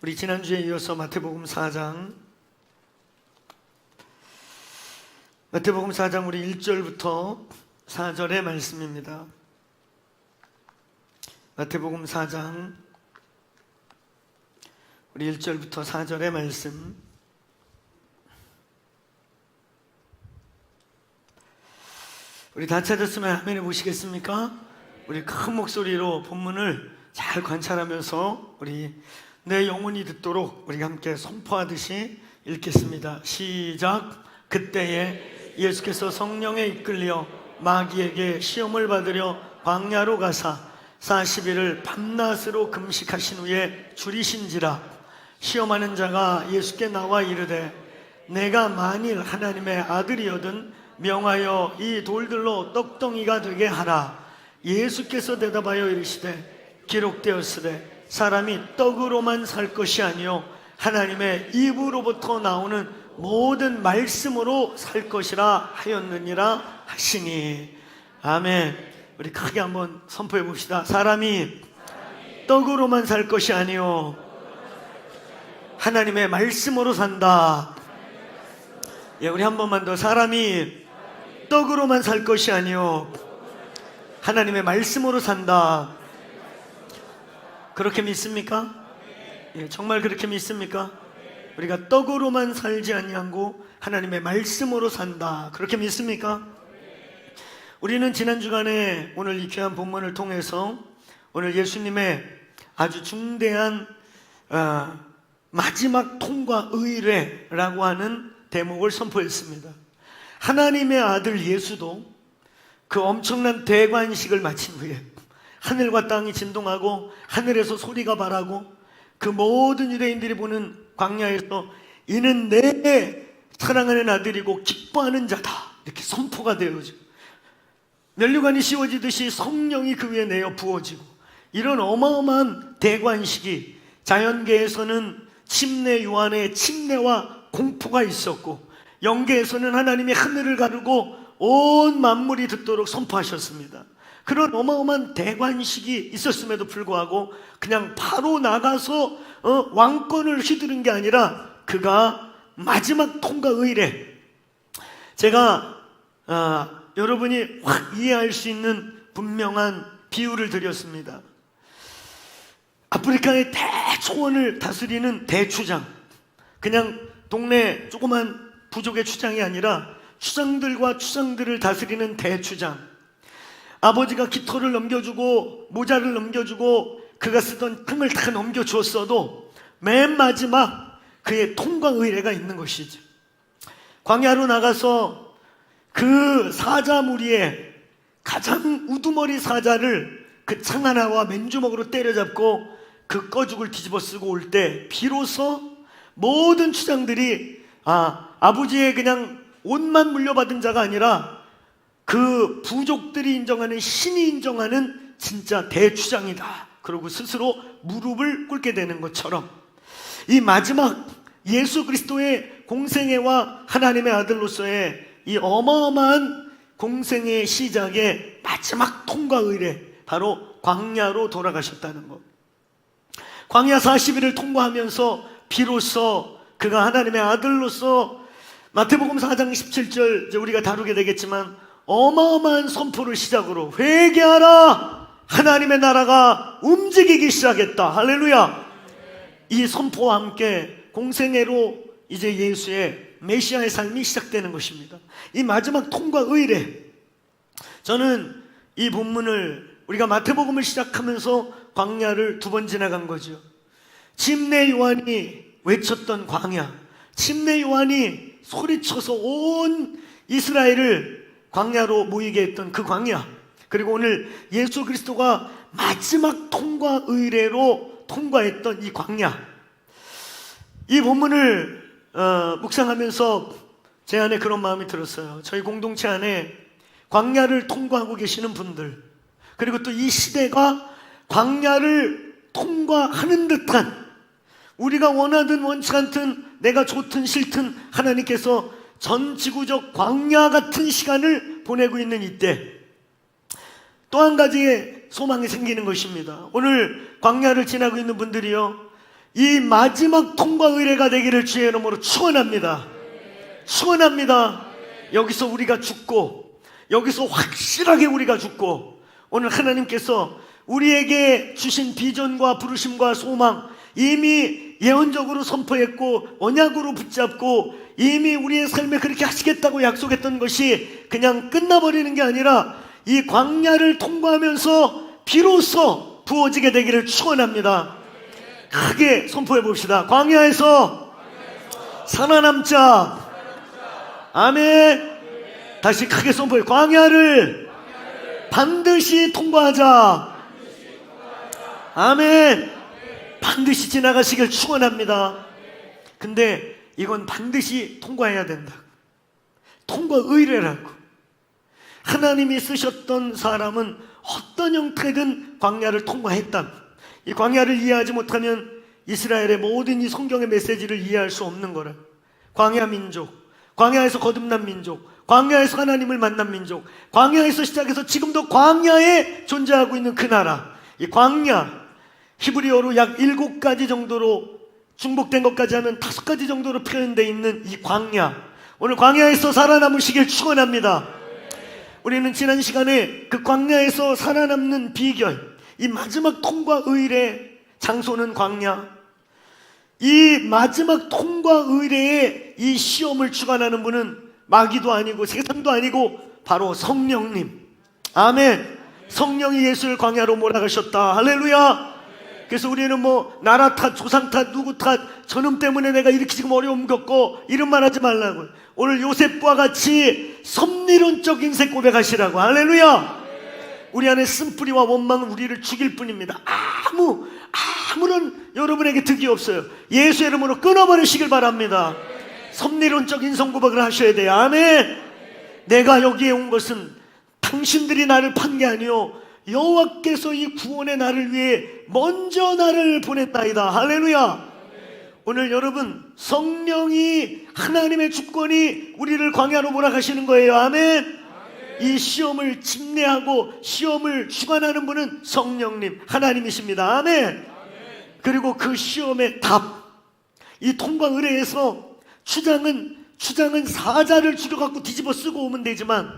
우리 지난주에 이어서 마태복음 4장 우리 1절부터 4절의 말씀입니다. 마태복음 4장 우리 1절부터 4절의 말씀. 우리 다 찾았으면 화면에 보시겠습니까? 우리 큰 목소리로 본문을 잘 관찰하면서 우리 내 영혼이 듣도록 우리가 함께 선포하듯이 읽겠습니다. 시작. 그때에 예수께서 성령에 이끌려 마귀에게 시험을 받으려 광야로 가사 40일을 밤낮으로 금식하신 후에 줄이신지라. 시험하는 자가 예수께 나와 이르되 내가 만일 하나님의 아들이거든 명하여 이 돌들로 떡덩이가 되게 하라. 예수께서 대답하여 이르시되 기록되었으되 사람이 떡으로만 살 것이 아니요 하나님의 입으로부터 나오는 모든 말씀으로 살 것이라 하였느니라 하시니. 아멘. 우리 크게 한번 선포해 봅시다. 사람이 떡으로만 살 것이 아니요 하나님의 말씀으로 산다. 예, 우리 한 번만 더. 사람이 떡으로만 살 것이 아니요 하나님의 말씀으로 산다. 그렇게 믿습니까? 예, 정말 그렇게 믿습니까? 우리가 떡으로만 살지 아니하고 하나님의 말씀으로 산다. 그렇게 믿습니까? 우리는 지난 주간에 오늘 이 귀한 본문을 통해서 오늘 예수님의 아주 중대한 마지막 통과 의례라고 하는 대목을 선포했습니다. 하나님의 아들 예수도 그 엄청난 대관식을 마친 후에 하늘과 땅이 진동하고 하늘에서 소리가 발하고 그 모든 유대인들이 보는 광야에서 이는 내 사랑하는 아들이고 기뻐하는 자다 이렇게 선포가 되어지고 면류관이 씌워지듯이 성령이 그 위에 내어 부어지고 이런 어마어마한 대관식이 자연계에서는 침례 요한의 침례와 공포가 있었고 영계에서는 하나님이 하늘을 가르고 온 만물이 듣도록 선포하셨습니다. 그런 어마어마한 대관식이 있었음에도 불구하고 그냥 바로 나가서 왕권을 휘두른 게 아니라 그가 마지막 통과 의례. 제가 여러분이 확 이해할 수 있는 분명한 비유를 드렸습니다. 아프리카의 대초원을 다스리는 대추장, 그냥 동네 조그만 부족의 추장이 아니라 추장들과 추장들을 다스리는 대추장. 아버지가 깃털을 넘겨주고 모자를 넘겨주고 그가 쓰던 탕을 다 넘겨주었어도 맨 마지막 그의 통과 의례가 있는 것이죠. 광야로 나가서 그 사자 무리에 가장 우두머리 사자를 그 창 하나와 맨주먹으로 때려잡고 그 꺼죽을 뒤집어 쓰고 올 때 비로소 모든 추장들이 아버지의 그냥 옷만 물려받은 자가 아니라 그 부족들이 인정하는 신이 인정하는 진짜 대추장이다. 그러고 스스로 무릎을 꿇게 되는 것처럼 이 마지막 예수 그리스도의 공생애와 하나님의 아들로서의 이 어마어마한 공생의 시작의 마지막 통과 의례, 바로 광야로 돌아가셨다는 것. 광야 40일을 통과하면서 비로소 그가 하나님의 아들로서 마태복음 4장 17절 이제 우리가 다루게 되겠지만 어마어마한 선포를 시작으로 회개하라! 하나님의 나라가 움직이기 시작했다. 할렐루야! 이 선포와 함께 공생애로 이제 예수의 메시아의 삶이 시작되는 것입니다. 이 마지막 통과 의례. 저는 이 본문을 우리가 마태복음을 시작하면서 광야를 두 번 지나간 거죠. 침례 요한이 외쳤던 광야, 침례 요한이 소리쳐서 온 이스라엘을 광야로 모이게 했던 그 광야, 그리고 오늘 예수 그리스도가 마지막 통과 의례로 통과했던 이 광야. 이 본문을 묵상하면서 제 안에 그런 마음이 들었어요. 저희 공동체 안에 광야를 통과하고 계시는 분들, 그리고 또 이 시대가 광야를 통과하는 듯한, 우리가 원하든 원치 않든 내가 좋든 싫든 하나님께서 전 지구적 광야 같은 시간을 보내고 있는 이때 또 한 가지의 소망이 생기는 것입니다. 오늘 광야를 지나고 있는 분들이요, 이 마지막 통과 의례가 되기를 주의 이름으로 축원합니다. 축원합니다. 여기서 우리가 죽고, 여기서 확실하게 우리가 죽고, 오늘 하나님께서 우리에게 주신 비전과 부르심과 소망 이미 예언적으로 선포했고 언약으로 붙잡고 이미 우리의 삶에 그렇게 하시겠다고 약속했던 것이 그냥 끝나버리는 게 아니라 이 광야를 통과하면서 비로소 부어지게 되기를 축원합니다. 크게 선포해 봅시다. 광야에서 살아남자. 아멘. 다시 크게 선포해. 광야를 반드시 통과하자. 아멘. 반드시 지나가시길 축원합니다. 근데 이건 반드시 통과해야 된다. 통과 의례라고. 하나님이 쓰셨던 사람은 어떤 형태든 광야를 통과했다. 이 광야를 이해하지 못하면 이스라엘의 모든 이 성경의 메시지를 이해할 수 없는 거라. 광야 민족, 광야에서 거듭난 민족, 광야에서 하나님을 만난 민족, 광야에서 시작해서 지금도 광야에 존재하고 있는 그 나라. 이 광야, 히브리어로 약 7가지 정도로 중복된 것까지 하면 5가지 정도로 표현되어 있는 이 광야. 오늘 광야에서 살아남으시길 축원합니다. 우리는 지난 시간에 그 광야에서 살아남는 비결, 이 마지막 통과 의례, 장소는 광야. 이 마지막 통과 의례에 이 시험을 주관하는 분은 마귀도 아니고 세상도 아니고 바로 성령님. 아멘. 성령이 예수를 광야로 몰아가셨다. 할렐루야. 그래서 우리는 뭐 나라 탓, 조상 탓, 누구 탓, 저놈 때문에 내가 이렇게 지금 어려움 겪고 이런 말 하지 말라고. 오늘 요셉과 같이 섭리론적 인생 고백하시라고. 할렐루야. 우리 안에 쓴뿌리와 원망은 우리를 죽일 뿐입니다. 아무런 여러분에게 득이 없어요. 예수의 이름으로 끊어버리시길 바랍니다. 섭리론적 인성 고백을 하셔야 돼요. 아멘. 내가 여기에 온 것은 당신들이 나를 판 게 아니요 여호와께서 이 구원의 나를 위해 먼저 나를 보냈나이다. 할렐루야. 오늘 여러분 성령이 하나님의 주권이 우리를 광야로 몰아가시는 거예요. 아멘. 이 시험을 집례하고 시험을 주관하는 분은 성령님 하나님이십니다. 아멘. 그리고 그 시험의 답, 이 통과 의례에서 추장은 사자를 죽여갖고 뒤집어 쓰고 오면 되지만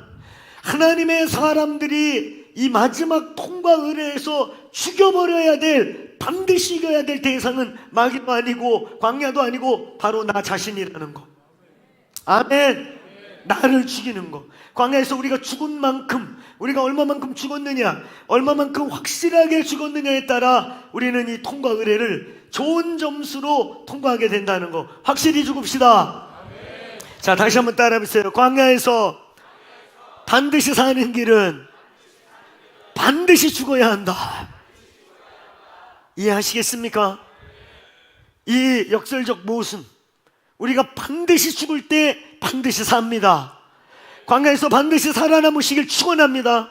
하나님의 사람들이 이 마지막 통과 의례에서 죽여버려야 될, 반드시 이겨야 될 대상은 마귀도 아니고 광야도 아니고 바로 나 자신이라는 거. 아멘. 나를 죽이는 거. 광야에서 우리가 죽은 만큼, 우리가 얼마만큼 죽었느냐, 얼마만큼 확실하게 죽었느냐에 따라 우리는 이 통과 의례를 좋은 점수로 통과하게 된다는 거. 확실히 죽읍시다. 자, 다시 한번 따라해보세요. 광야에서 반드시 사는 길은 반드시 죽어야 한다. 이해하시겠습니까? 이 역설적 모순, 우리가 반드시 죽을 때 반드시 삽니다. 광야에서 반드시 살아남으시길 축원합니다.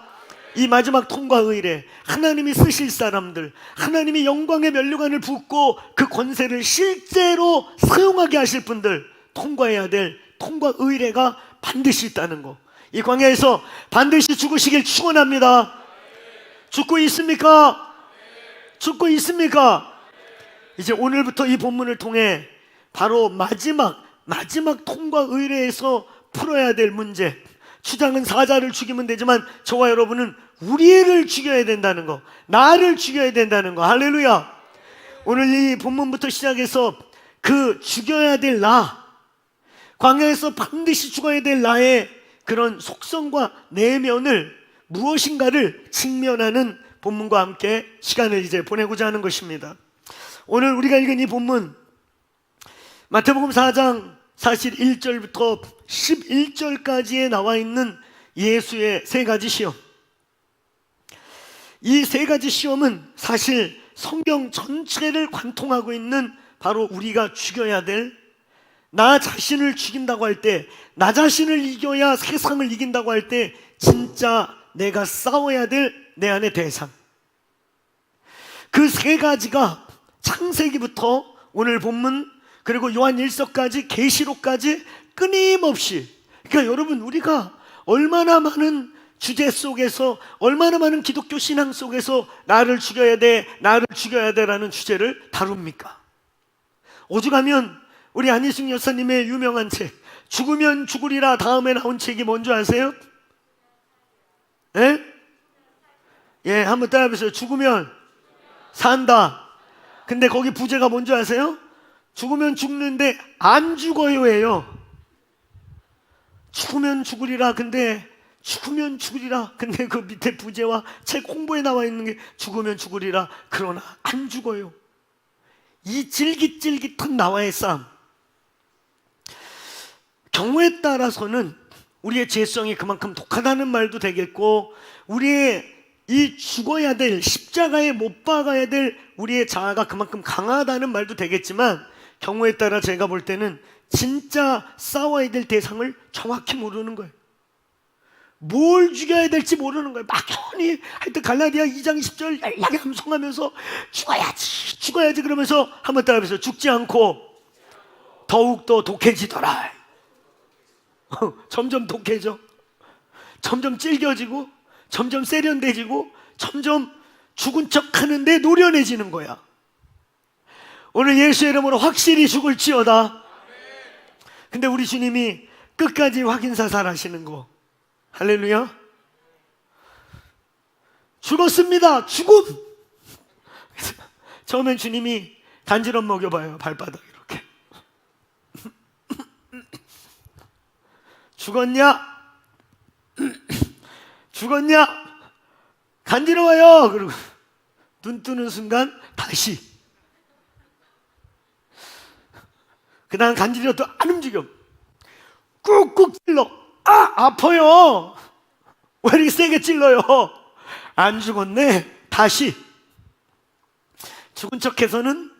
이 마지막 통과 의례, 하나님이 쓰실 사람들, 하나님이 영광의 면류관을 붓고 그 권세를 실제로 사용하게 하실 분들, 통과해야 될 통과 의례가 반드시 있다는 거. 이 광야에서 반드시 죽으시길 축원합니다. 죽고 있습니까? 죽고 있습니까? 이제 오늘부터 이 본문을 통해 바로 마지막 통과 의례에서 풀어야 될 문제, 추장은 사자를 죽이면 되지만 저와 여러분은 우리를 죽여야 된다는 거, 나를 죽여야 된다는 거. 할렐루야. 오늘 이 본문부터 시작해서 그 죽여야 될 나, 광야에서 반드시 죽어야 될 나의 그런 속성과 내면을, 무엇인가를 직면하는 본문과 함께 시간을 이제 보내고자 하는 것입니다. 오늘 우리가 읽은 이 본문 마태복음 4장 사실 1절부터 11절까지에 나와 있는 예수의 3가지 시험. 이 3가지 시험은 사실 성경 전체를 관통하고 있는 바로 우리가 죽여야 될, 나 자신을 죽인다고 할 때, 나 자신을 이겨야 세상을 이긴다고 할 때 진짜 내가 싸워야 될 내 안의 대상. 그 3가지가 창세기부터 오늘 본문 그리고 요한 1서까지 계시록까지 끊임없이, 그러니까 여러분 우리가 얼마나 많은 주제 속에서, 얼마나 많은 기독교 신앙 속에서 나를 죽여야 돼, 나를 죽여야 돼라는 주제를 다룹니까? 오죽하면 우리 안희숙 여사님의 유명한 책 죽으면 죽으리라 다음에 나온 책이 뭔지 아세요? 예? 예, 한번 따라해보세요. 죽으면 산다. 근데 거기 부제가 뭔지 아세요? 죽으면 죽는데 안 죽어요예요. 죽으면 죽으리라. 근데 죽으면 죽으리라. 근데 그 밑에 부제와 책 홍보에 나와 있는 게 죽으면 죽으리라. 그러나 안 죽어요. 이 질깃질깃한 나와의 싸움. 경우에 따라서는 우리의 죄성이 그만큼 독하다는 말도 되겠고, 우리의 이 죽어야 될, 십자가에 못 박아야 될 우리의 자아가 그만큼 강하다는 말도 되겠지만, 경우에 따라 제가 볼 때는 진짜 싸워야 될 대상을 정확히 모르는 거예요. 뭘 죽여야 될지 모르는 거예요. 막연히 하여튼 갈라디아 2장 10절 연락에 함송하면서 죽어야지 그러면서 한번 따라해보세요. 죽지 않고 더욱더 독해지더라. 점점 독해져. 점점 질겨지고 점점 세련돼지고 점점 죽은 척 하는데 노련해지는 거야. 오늘 예수의 이름으로 확실히 죽을지어다. 근데 우리 주님이 끝까지 확인사살 하시는 거. 할렐루야. 죽었습니다. 죽음. 처음엔 주님이 간지럼 먹여봐요. 발바닥 이렇게. 죽었냐? 죽었냐? 간지러워요. 그리고 눈 뜨는 순간 다시. 그 다음 간지러도 안 움직여. 꾹꾹 찔러. 아파요. 왜 이렇게 세게 찔러요? 안 죽었네. 다시. 죽은 척해서는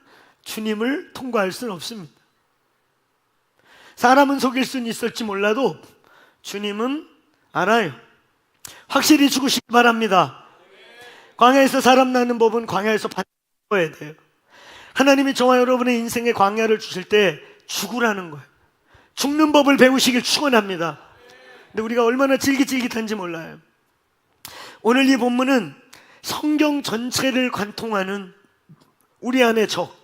주님을 통과할 수는 없습니다. 사람은 속일 수는 있을지 몰라도 주님은 알아요. 확실히 죽으시기 바랍니다. 광야에서 사람 낳는 법은 광야에서 반드시 죽어야 돼요. 하나님이 저와 여러분의 인생에 광야를 주실 때 죽으라는 거예요. 죽는 법을 배우시길 축원합니다. 근데 우리가 얼마나 질깃질깃한지 몰라요. 오늘 이 본문은 성경 전체를 관통하는 우리 안의 적,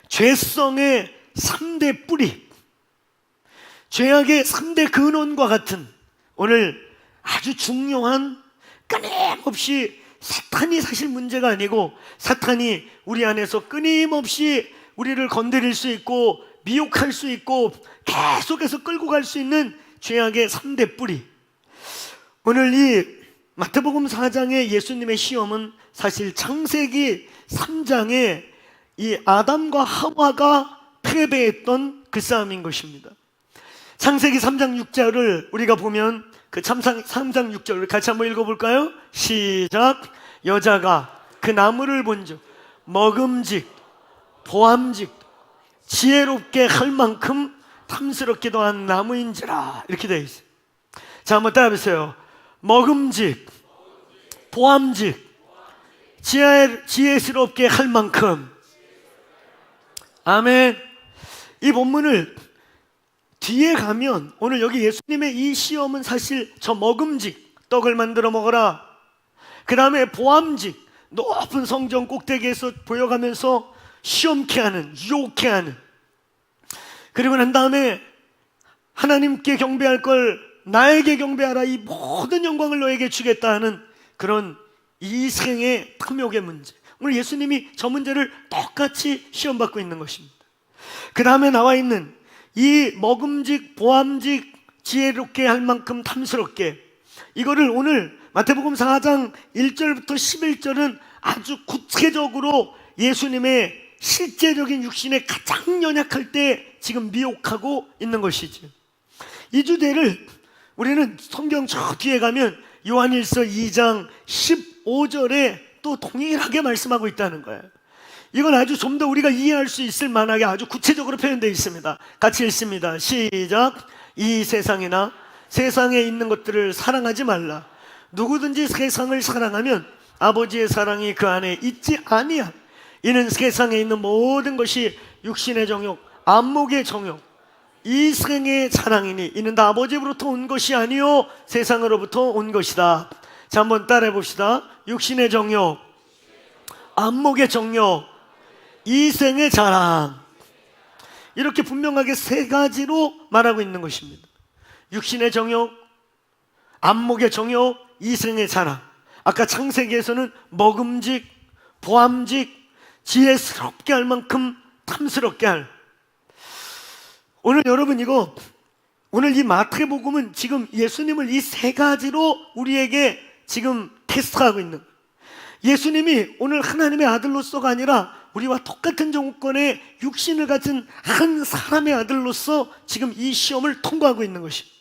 죄성의 3대 뿌리, 죄악의 3대 근원과 같은 오늘 아주 중요한, 끊임없이 사탄이 사실 문제가 아니고 사탄이 우리 안에서 끊임없이 우리를 건드릴 수 있고 미혹할 수 있고 계속해서 끌고 갈 수 있는 죄악의 3대 뿌리. 오늘 이 마태복음 4장의 예수님의 시험은 사실 창세기 3장에 이 아담과 하와가 패배했던 그 싸움인 것입니다. 창세기 3장 6절을 우리가 보면 그 3장 6절을 같이 한번 읽어볼까요? 시작. 여자가 그 나무를 본즉 먹음직 보암직 지혜롭게 할 만큼 탐스럽기도 한 나무인지라. 이렇게 되어 있어요. 자, 한번 따라해보세요. 먹음직 보암직 지혜스럽게 할 만큼. 아멘. 이 본문을 뒤에 가면 오늘 여기 예수님의 이 시험은 사실 저 먹음직 떡을 만들어 먹어라, 그 다음에 보암직 높은 성전 꼭대기에서 보여가면서 시험케 하는, 유혹케 하는, 그리고 난 다음에 하나님께 경배할 걸 나에게 경배하라, 이 모든 영광을 너에게 주겠다 하는 그런 이생의 탐욕의 문제. 오늘 예수님이 저 문제를 똑같이 시험받고 있는 것입니다. 그 다음에 나와 있는 이 먹음직 보암직 지혜롭게 할 만큼 탐스럽게, 이거를 오늘 마태복음 4장 1절부터 11절은 아주 구체적으로 예수님의 실제적인 육신에 가장 연약할 때 지금 미혹하고 있는 것이지. 이 주제를 우리는 성경 저 뒤에 가면 요한일서 2장 15절에 또 동일하게 말씀하고 있다는 거예요. 이건 아주 좀 더 우리가 이해할 수 있을 만하게 아주 구체적으로 표현되어 있습니다. 같이 읽습니다. 시작. 이 세상이나 세상에 있는 것들을 사랑하지 말라. 누구든지 세상을 사랑하면 아버지의 사랑이 그 안에 있지 아니야. 이는 세상에 있는 모든 것이 육신의 정욕, 안목의 정욕, 이 생의 자랑이니 이는 다 아버지로부터 온 것이 아니요 세상으로부터 온 것이다. 자, 한번 따라해 봅시다. 육신의 정욕, 안목의 정욕, 이 생의 자랑. 이렇게 분명하게 세 가지로 말하고 있는 것입니다. 육신의 정욕, 안목의 정욕, 이생의 자랑. 아까 창세기에서는 먹음직, 보암직, 지혜스럽게 할 만큼 탐스럽게 할. 오늘 여러분 오늘 이 마태복음은 지금 예수님을 이 세 가지로 우리에게 지금 테스트하고 있는 거예요. 예수님이 오늘 하나님의 아들로서가 아니라 우리와 똑같은 조건의 육신을 가진 한 사람의 아들로서 지금 이 시험을 통과하고 있는 것입니다.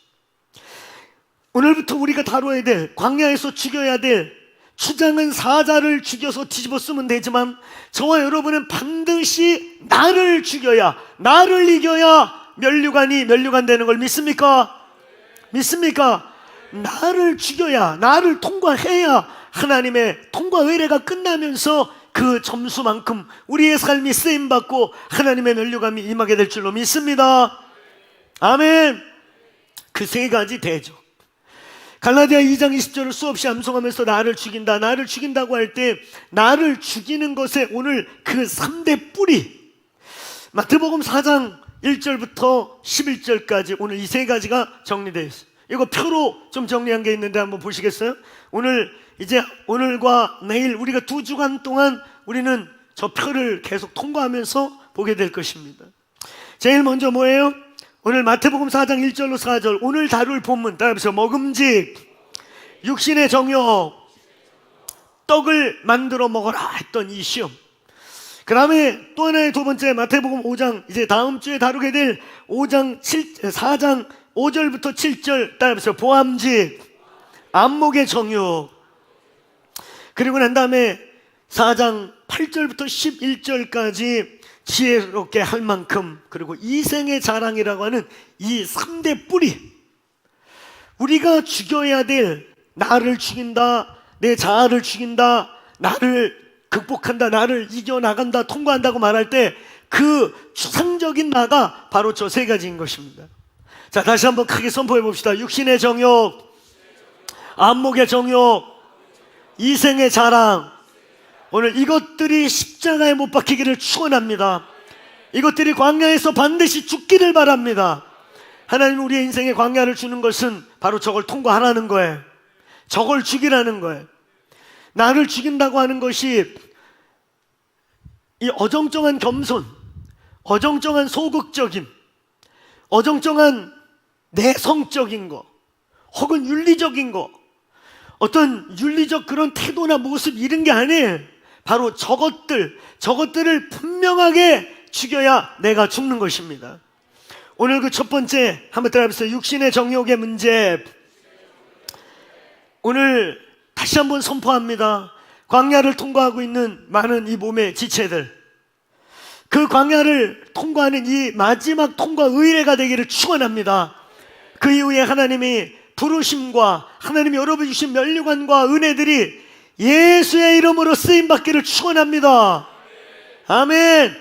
오늘부터 우리가 다뤄야 될, 광야에서 죽여야 될 추장은 사자를 죽여서 뒤집어 쓰면 되지만 저와 여러분은 반드시 나를 죽여야, 나를 이겨야 면류관 되는 걸 믿습니까? 믿습니까? 나를 죽여야, 나를 통과해야 하나님의 통과 의례가 끝나면서 그 점수만큼 우리의 삶이 쓰임받고 하나님의 면류관이 임하게 될 줄로 믿습니다. 아멘. 그 세 가지 대죠. 갈라디아 2장 20절을 수없이 암송하면서 나를 죽인다고 할 때 나를 죽이는 것에 오늘 그 3대 뿌리, 마태복음 4장 1절부터 11절까지 오늘 이 세 가지가 정리되어 있어요. 이거 표로 좀 정리한 게 있는데 한번 보시겠어요? 오늘과 내일 우리가 2주간 동안 우리는 저 표를 계속 통과하면서 보게 될 것입니다. 제일 먼저 뭐예요? 오늘 마태복음 4장 1절로 4절 오늘 다룰 본문 따라해보세요. 먹음직, 육신의 정욕, 떡을 만들어 먹어라 했던 이 시험. 그 다음에 또 하나의 두 번째 마태복음 5장, 이제 다음 주에 다루게 될 4장 5절부터 7절 따라해보세요. 보암직, 안목의 정욕. 그리고 난 다음에 4장 8절부터 11절까지 지혜롭게 할 만큼, 그리고 이생의 자랑이라고 하는 이 3대 뿌리, 우리가 죽여야 될, 나를 죽인다, 내 자아를 죽인다, 나를 극복한다, 나를 이겨나간다, 통과한다고 말할 때 그 추상적인 나가 바로 저 세 가지인 것입니다. 자, 다시 한번 크게 선포해 봅시다. 육신의 정욕, 안목의 정욕, 이생의 자랑. 오늘 이것들이 십자가에 못 박히기를 축원합니다. 이것들이 광야에서 반드시 죽기를 바랍니다. 하나님 우리의 인생에 광야를 주는 것은 바로 저걸 통과하라는 거예요. 저걸 죽이라는 거예요. 나를 죽인다고 하는 것이 이 어정쩡한 겸손, 어정쩡한 소극적임, 어정쩡한 내성적인 거, 혹은 윤리적인 거, 어떤 윤리적 그런 태도나 모습 이런 게 아니에요. 바로 저것들을 분명하게 죽여야 내가 죽는 것입니다. 오늘 그 첫 번째 한번 따라해보세요. 육신의 정욕의 문제. 오늘 다시 한번 선포합니다. 광야를 통과하고 있는 많은 이 몸의 지체들, 그 광야를 통과하는 이 마지막 통과 의례가 되기를 축원합니다. 그 이후에 하나님이 부르심과 하나님이 여러분 주신 면류관과 은혜들이 예수의 이름으로 쓰임받기를 축원합니다. 아멘.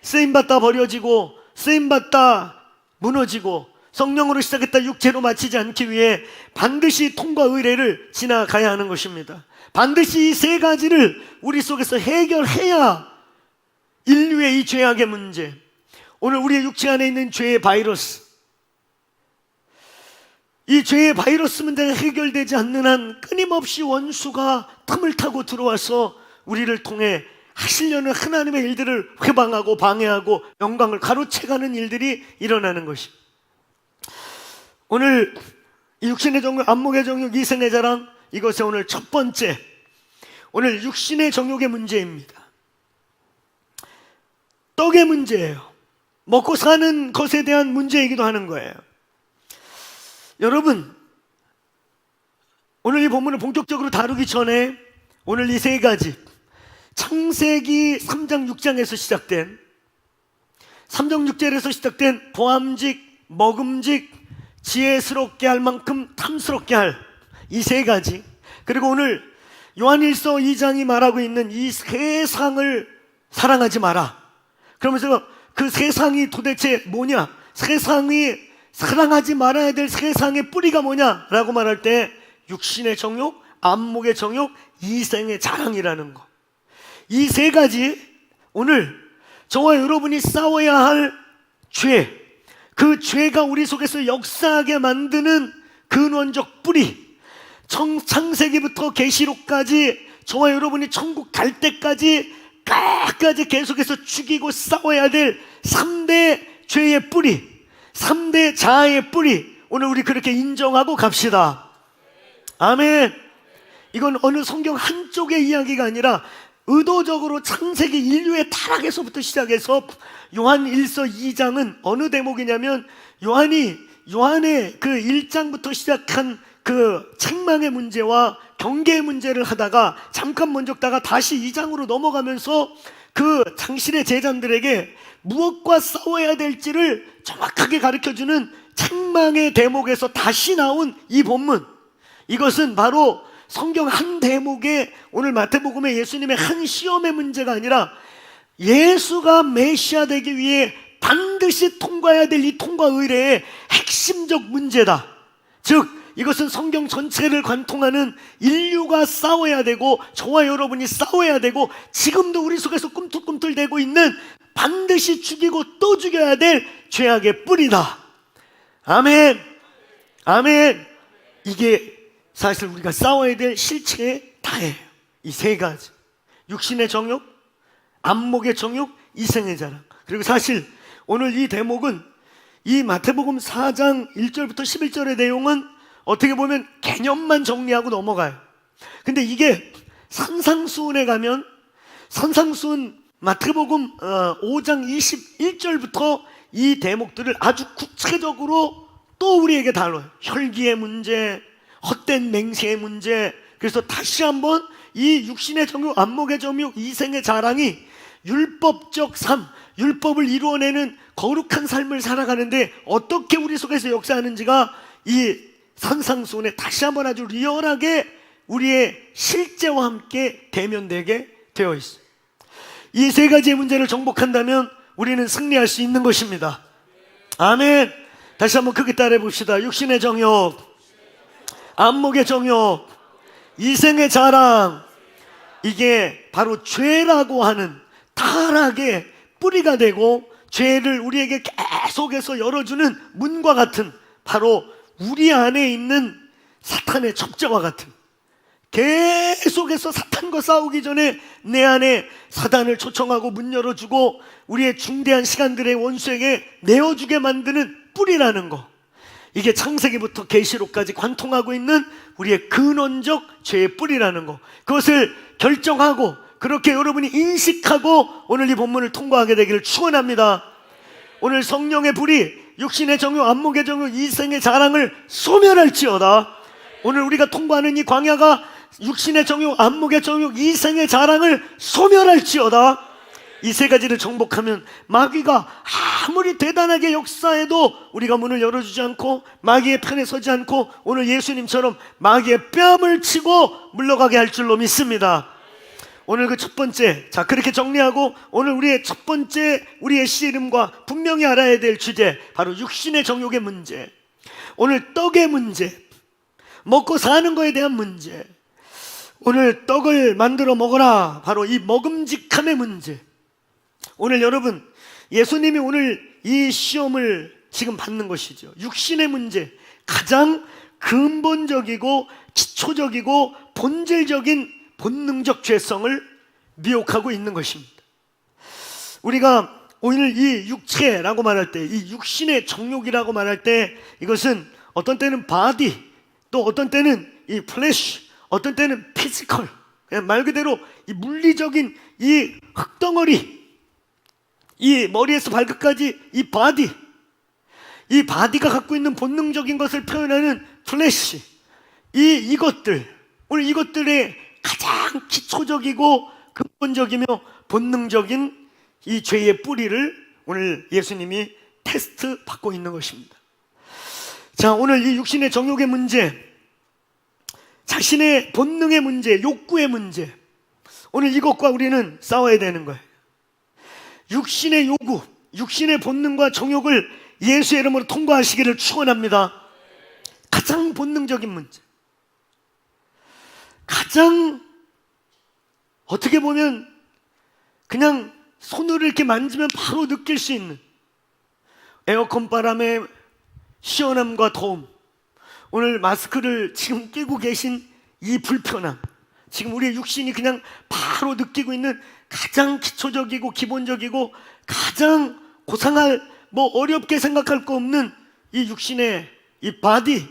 쓰임받다 버려지고, 쓰임받다 무너지고, 성령으로 시작했다 육체로 마치지 않기 위해 반드시 통과 의례를 지나가야 하는 것입니다. 반드시 이 세 가지를 우리 속에서 해결해야 인류의 이 죄악의 문제, 오늘 우리의 육체 안에 있는 죄의 바이러스, 이 죄의 바이러스 문제가 해결되지 않는 한 끊임없이 원수가 틈을 타고 들어와서 우리를 통해 하시려는 하나님의 일들을 회방하고 방해하고 영광을 가로채가는 일들이 일어나는 것입니다. 오늘 육신의 정욕, 안목의 정욕, 이생의 자랑, 이것이 오늘 첫 번째, 오늘 육신의 정욕의 문제입니다. 떡의 문제예요. 먹고 사는 것에 대한 문제이기도 하는 거예요. 여러분, 오늘 이 본문을 본격적으로 다루기 전에 오늘 이 세 가지, 창세기 3장 6장에서 시작된, 3장 6절에서 시작된 보암직, 먹음직, 지혜스럽게 할 만큼 탐스럽게 할 이 세 가지, 그리고 오늘 요한일서 2장이 말하고 있는 이 세상을 사랑하지 마라. 그러면서 그 세상이 도대체 뭐냐, 세상이 사랑하지 말아야 될 세상의 뿌리가 뭐냐라고 말할 때 육신의 정욕, 안목의 정욕, 이생의 자랑이라는 거, 이 세 가지 오늘 저와 여러분이 싸워야 할 죄, 그 죄가 우리 속에서 역사하게 만드는 근원적 뿌리, 창세기부터 계시록까지 저와 여러분이 천국 갈 때까지 끝까지 계속해서 죽이고 싸워야 될 3대 죄의 뿌리, 3대 자아의 뿌리, 오늘 우리 그렇게 인정하고 갑시다. 아멘. 이건 어느 성경 한쪽의 이야기가 아니라 의도적으로 창세기 인류의 타락에서부터 시작해서 요한 1서 2장은 어느 대목이냐면 요한의 그 1장부터 시작한 그 책망의 문제와 경계의 문제를 하다가 잠깐 멈췄다가 다시 2장으로 넘어가면서 그 당신의 제자들에게 무엇과 싸워야 될지를 정확하게 가르쳐주는 책망의 대목에서 다시 나온 이 본문, 이것은 바로 성경 한 대목에 오늘 마태복음의 예수님의 한 시험의 문제가 아니라 예수가 메시아 되기 위해 반드시 통과해야 될 이 통과 의례의 핵심적 문제다. 즉 이것은 성경 전체를 관통하는 인류가 싸워야 되고 저와 여러분이 싸워야 되고 지금도 우리 속에서 꿈틀꿈틀대고 있는 반드시 죽이고 또 죽여야 될 죄악의 뿌리다. 아멘. 아멘. 이게 사실 우리가 싸워야 될 실체의 다예요. 이 세 가지, 육신의 정욕, 안목의 정욕, 이생의 자랑. 그리고 사실 오늘 이 대목은 이 마태복음 4장 1절부터 11절의 내용은 어떻게 보면 개념만 정리하고 넘어가요. 근데 이게 산상수훈에 가면 산상수훈 마태복음 5장 21절부터 이 대목들을 아주 구체적으로 또 우리에게 다뤄요. 혈기의 문제, 헛된 맹세의 문제. 그래서 다시 한번 이 육신의 정욕, 안목의 정욕, 이생의 자랑이 율법적 삶, 율법을 이루어내는 거룩한 삶을 살아가는데 어떻게 우리 속에서 역사하는지가 이 산상수훈에 다시 한번 아주 리얼하게 우리의 실제와 함께 대면되게 되어 있어요. 이 세 가지의 문제를 정복한다면 우리는 승리할 수 있는 것입니다. 아멘. 다시 한번 크게 따라해 봅시다. 육신의 정욕, 안목의 정욕, 이생의 자랑. 이게 바로 죄라고 하는 타락의 뿌리가 되고 죄를 우리에게 계속해서 열어주는 문과 같은, 바로 우리 안에 있는 사탄의 첩자와 같은, 계속해서 사탄과 싸우기 전에 내 안에 사단을 초청하고 문 열어주고 우리의 중대한 시간들의 원수에게 내어주게 만드는 뿌리라는 거. 이게 창세기부터 계시록까지 관통하고 있는 우리의 근원적 죄의 뿌리라는 거. 그것을 결정하고 그렇게 여러분이 인식하고 오늘 이 본문을 통과하게 되기를 축원합니다. 오늘 성령의 불이 육신의 정욕, 안목의 정욕, 이생의 자랑을 소멸할지어다. 오늘 우리가 통과하는 이 광야가 육신의 정욕, 안목의 정욕, 이생의 자랑을 소멸할지어다. 이 세 가지를 정복하면 마귀가 아무리 대단하게 역사해도 우리가 문을 열어주지 않고 마귀의 편에 서지 않고 오늘 예수님처럼 마귀의 뺨을 치고 물러가게 할 줄로 믿습니다. 오늘 그 첫 번째, 자 그렇게 정리하고 오늘 우리의 첫 번째 우리의 씨름과 분명히 알아야 될 주제, 바로 육신의 정욕의 문제. 오늘 떡의 문제, 먹고 사는 거에 대한 문제. 오늘 떡을 만들어 먹어라, 바로 이 먹음직함의 문제. 오늘 여러분, 예수님이 오늘 이 시험을 지금 받는 것이죠. 육신의 문제, 가장 근본적이고 기초적이고 본질적인 본능적 죄성을 미혹하고 있는 것입니다. 우리가 오늘 이 육체라고 말할 때, 이 육신의 정욕이라고 말할 때, 이것은 어떤 때는 바디, 또 어떤 때는 이 플래시, 어떤 때는 피지컬, 그냥 말 그대로 이 물리적인 이 흙덩어리, 이 머리에서 발끝까지 이 바디, 이 바디가 갖고 있는 본능적인 것을 표현하는 플래시, 이것들, 오늘 이것들의 가장 기초적이고 근본적이며 본능적인 이 죄의 뿌리를 오늘 예수님이 테스트 받고 있는 것입니다. 자, 오늘 이 육신의 정욕의 문제, 자신의 본능의 문제, 욕구의 문제, 오늘 이것과 우리는 싸워야 되는 거예요. 육신의 요구, 육신의 본능과 정욕을 예수의 이름으로 통과하시기를 축원합니다. 가장 본능적인 문제, 가장 어떻게 보면 그냥 손으로 이렇게 만지면 바로 느낄 수 있는, 에어컨 바람의 시원함과 더움, 오늘 마스크를 지금 끼고 계신 이 불편함, 지금 우리의 육신이 그냥 바로 느끼고 있는 가장 기초적이고 기본적이고 가장 고상할, 어렵게 생각할 거 없는 이 육신의 이 바디,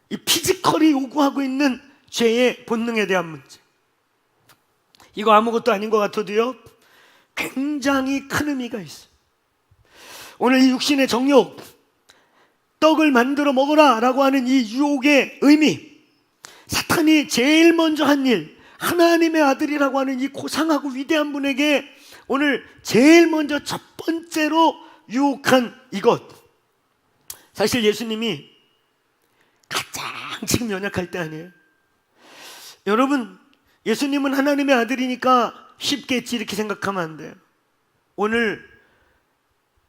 이 피지컬이 요구하고 있는 죄의 본능에 대한 문제, 이거 아무것도 아닌 것 같아도요 굉장히 큰 의미가 있어요. 오늘 이 육신의 정욕, 떡을 만들어 먹어라 라고 하는 이 유혹의 의미, 사탄이 제일 먼저 한 일, 하나님의 아들이라고 하는 이 고상하고 위대한 분에게 오늘 제일 먼저 첫 번째로 유혹한 이것, 사실 예수님이 가장 지금 연약할 때 아니에요. 여러분, 예수님은 하나님의 아들이니까 쉽겠지 이렇게 생각하면 안 돼요. 오늘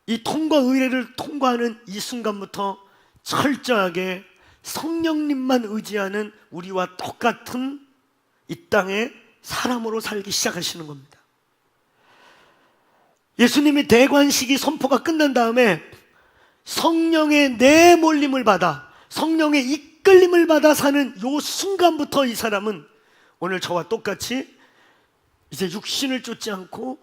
이 통과 의례를 통과하는 이 순간부터 철저하게 성령님만 의지하는 우리와 똑같은 이 땅에 사람으로 살기 시작하시는 겁니다. 예수님이 대관식이 선포가 끝난 다음에 성령의 내몰림을 받아, 성령의 이끌림을 받아 사는 요 순간부터 이 사람은 오늘 저와 똑같이 이제 육신을 쫓지 않고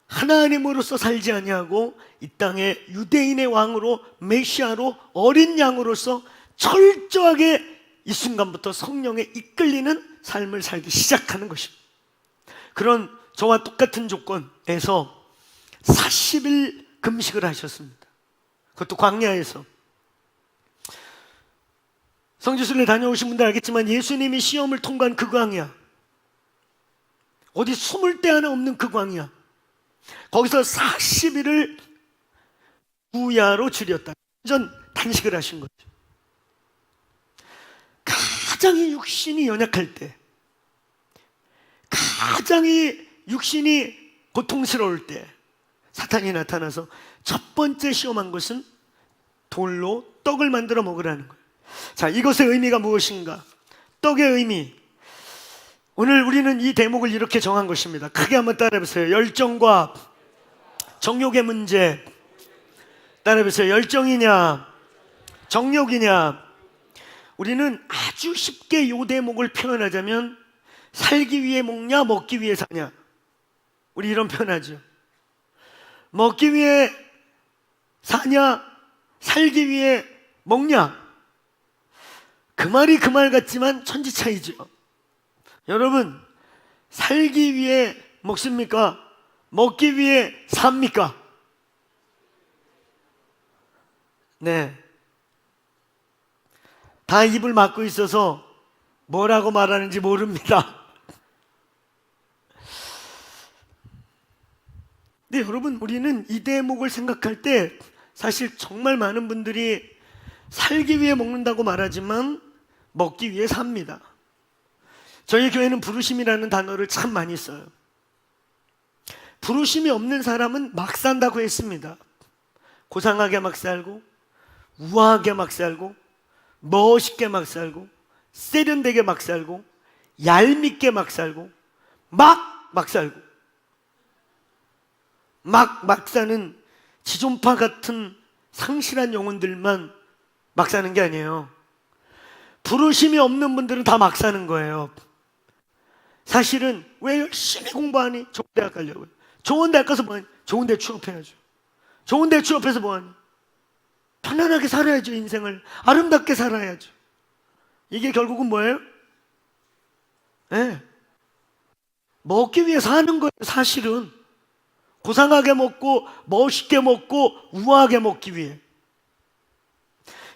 하나님으로서 살지 아니하고 이 땅에 유대인의 왕으로, 메시아로, 어린 양으로서 철저하게 이 순간부터 성령에 이끌리는 삶을 살기 시작하는 것입니다. 그런 저와 똑같은 조건에서 40일 금식을 하셨습니다. 그것도 광야에서. 성지순례 다녀오신 분들 알겠지만 예수님이 시험을 통과한 그 광야, 어디 숨을 데 하나 없는 그 광야, 거기서 40일을 구야로 줄였다. 완전 단식을 하신 거죠. 가장 이 육신이 연약할 때, 가장 이 육신이 고통스러울 때 사탄이 나타나서 첫 번째 시험한 것은 돌로 떡을 만들어 먹으라는 거예요. 자, 이것의 의미가 무엇인가? 떡의 의미, 오늘 우리는 이 대목을 이렇게 정한 것입니다. 크게 한번 따라해보세요. 열정과 정욕의 문제. 따라해보세요. 열정이냐 정욕이냐. 우리는 아주 쉽게 이 대목을 표현하자면 살기 위해 먹냐 먹기 위해 사냐, 우리 이런 표현하죠. 먹기 위해 사냐 살기 위해 먹냐, 그 말이 그 말 같지만 천지차이죠. 여러분, 살기 위해 먹습니까? 먹기 위해 삽니까? 네, 다 입을 막고 있어서 뭐라고 말하는지 모릅니다. 근데 여러분, 우리는 이 대목을 생각할 때 사실 정말 많은 분들이 살기 위해 먹는다고 말하지만 먹기 위해 삽니다. 저희 교회는 부르심이라는 단어를 참 많이 써요. 부르심이 없는 사람은 막 산다고 했습니다. 고상하게 막 살고, 우아하게 막 살고, 멋있게 막 살고, 세련되게 막 살고, 얄밉게 막 살고, 막 살고, 막 사는 지존파 같은 상실한 영혼들만 막 사는 게 아니에요. 부르심이 없는 분들은 다 막 사는 거예요. 사실은 왜 열심히 공부하니? 좋은 대학 가려고요. 좋은 대학 가서 뭐하니? 좋은 데 취업해야죠. 좋은 데 취업해서 뭐하니? 편안하게 살아야죠. 인생을 아름답게 살아야죠. 이게 결국은 뭐예요? 네, 먹기 위해 사는 거예요. 사실은 고상하게 먹고 멋있게 먹고 우아하게 먹기 위해.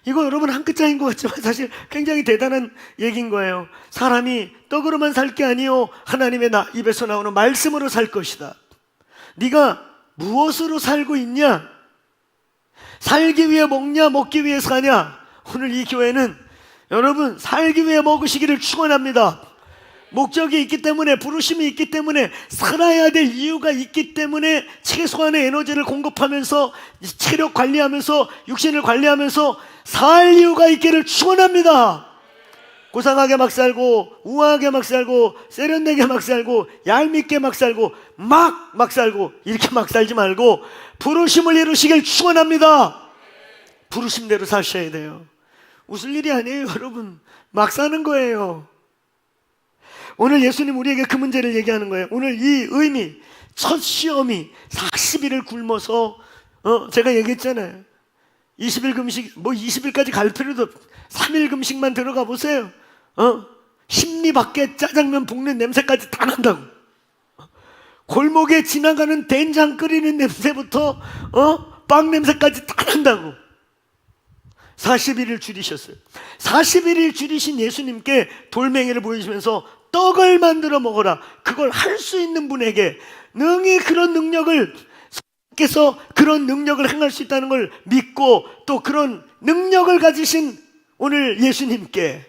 이거 여러분 한 글자인 것 같지만 사실 굉장히 대단한 얘기인 거예요. 사람이 떡으로만 살 게 아니요 하나님의 입에서 나오는 말씀으로 살 것이다. 네가 무엇으로 살고 있냐? 살기 위해 먹냐 먹기 위해 사냐? 오늘 이 교회는 여러분 살기 위해 먹으시기를 축원합니다. 목적이 있기 때문에, 부르심이 있기 때문에, 살아야 될 이유가 있기 때문에 최소한의 에너지를 공급하면서 체력 관리하면서 육신을 관리하면서 살 이유가 있기를 축원합니다. 고상하게 막 살고 우아하게 막 살고 세련되게 막 살고 얄밉게 막 살고 막 살고 이렇게 막 살지 말고 부르심을 이루시길 축원합니다. 부르심대로 사셔야 돼요. 웃을 일이 아니에요, 여러분. 막 사는 거예요. 오늘 예수님 우리에게 그 문제를 얘기하는 거예요. 오늘 이 의미, 첫 시험이 40일을 굶어서 제가 얘기했잖아요. 20일 금식, 20일까지 갈 필요도 없 3일 금식만 들어가 보세요. 심리 밖에 짜장면 볶는 냄새까지 다 난다고. 골목에 지나가는 된장 끓이는 냄새부터 빵 냄새까지 다 난다고. 40일을 줄이셨어요. 41일 줄이신 예수님께 돌멩이를 보여주면서 떡을 만들어 먹어라. 그걸 할 수 있는 분에게 능히 그런 능력을, 께서 그런 능력을 행할 수 있다는 걸 믿고 또 그런 능력을 가지신 오늘 예수님께,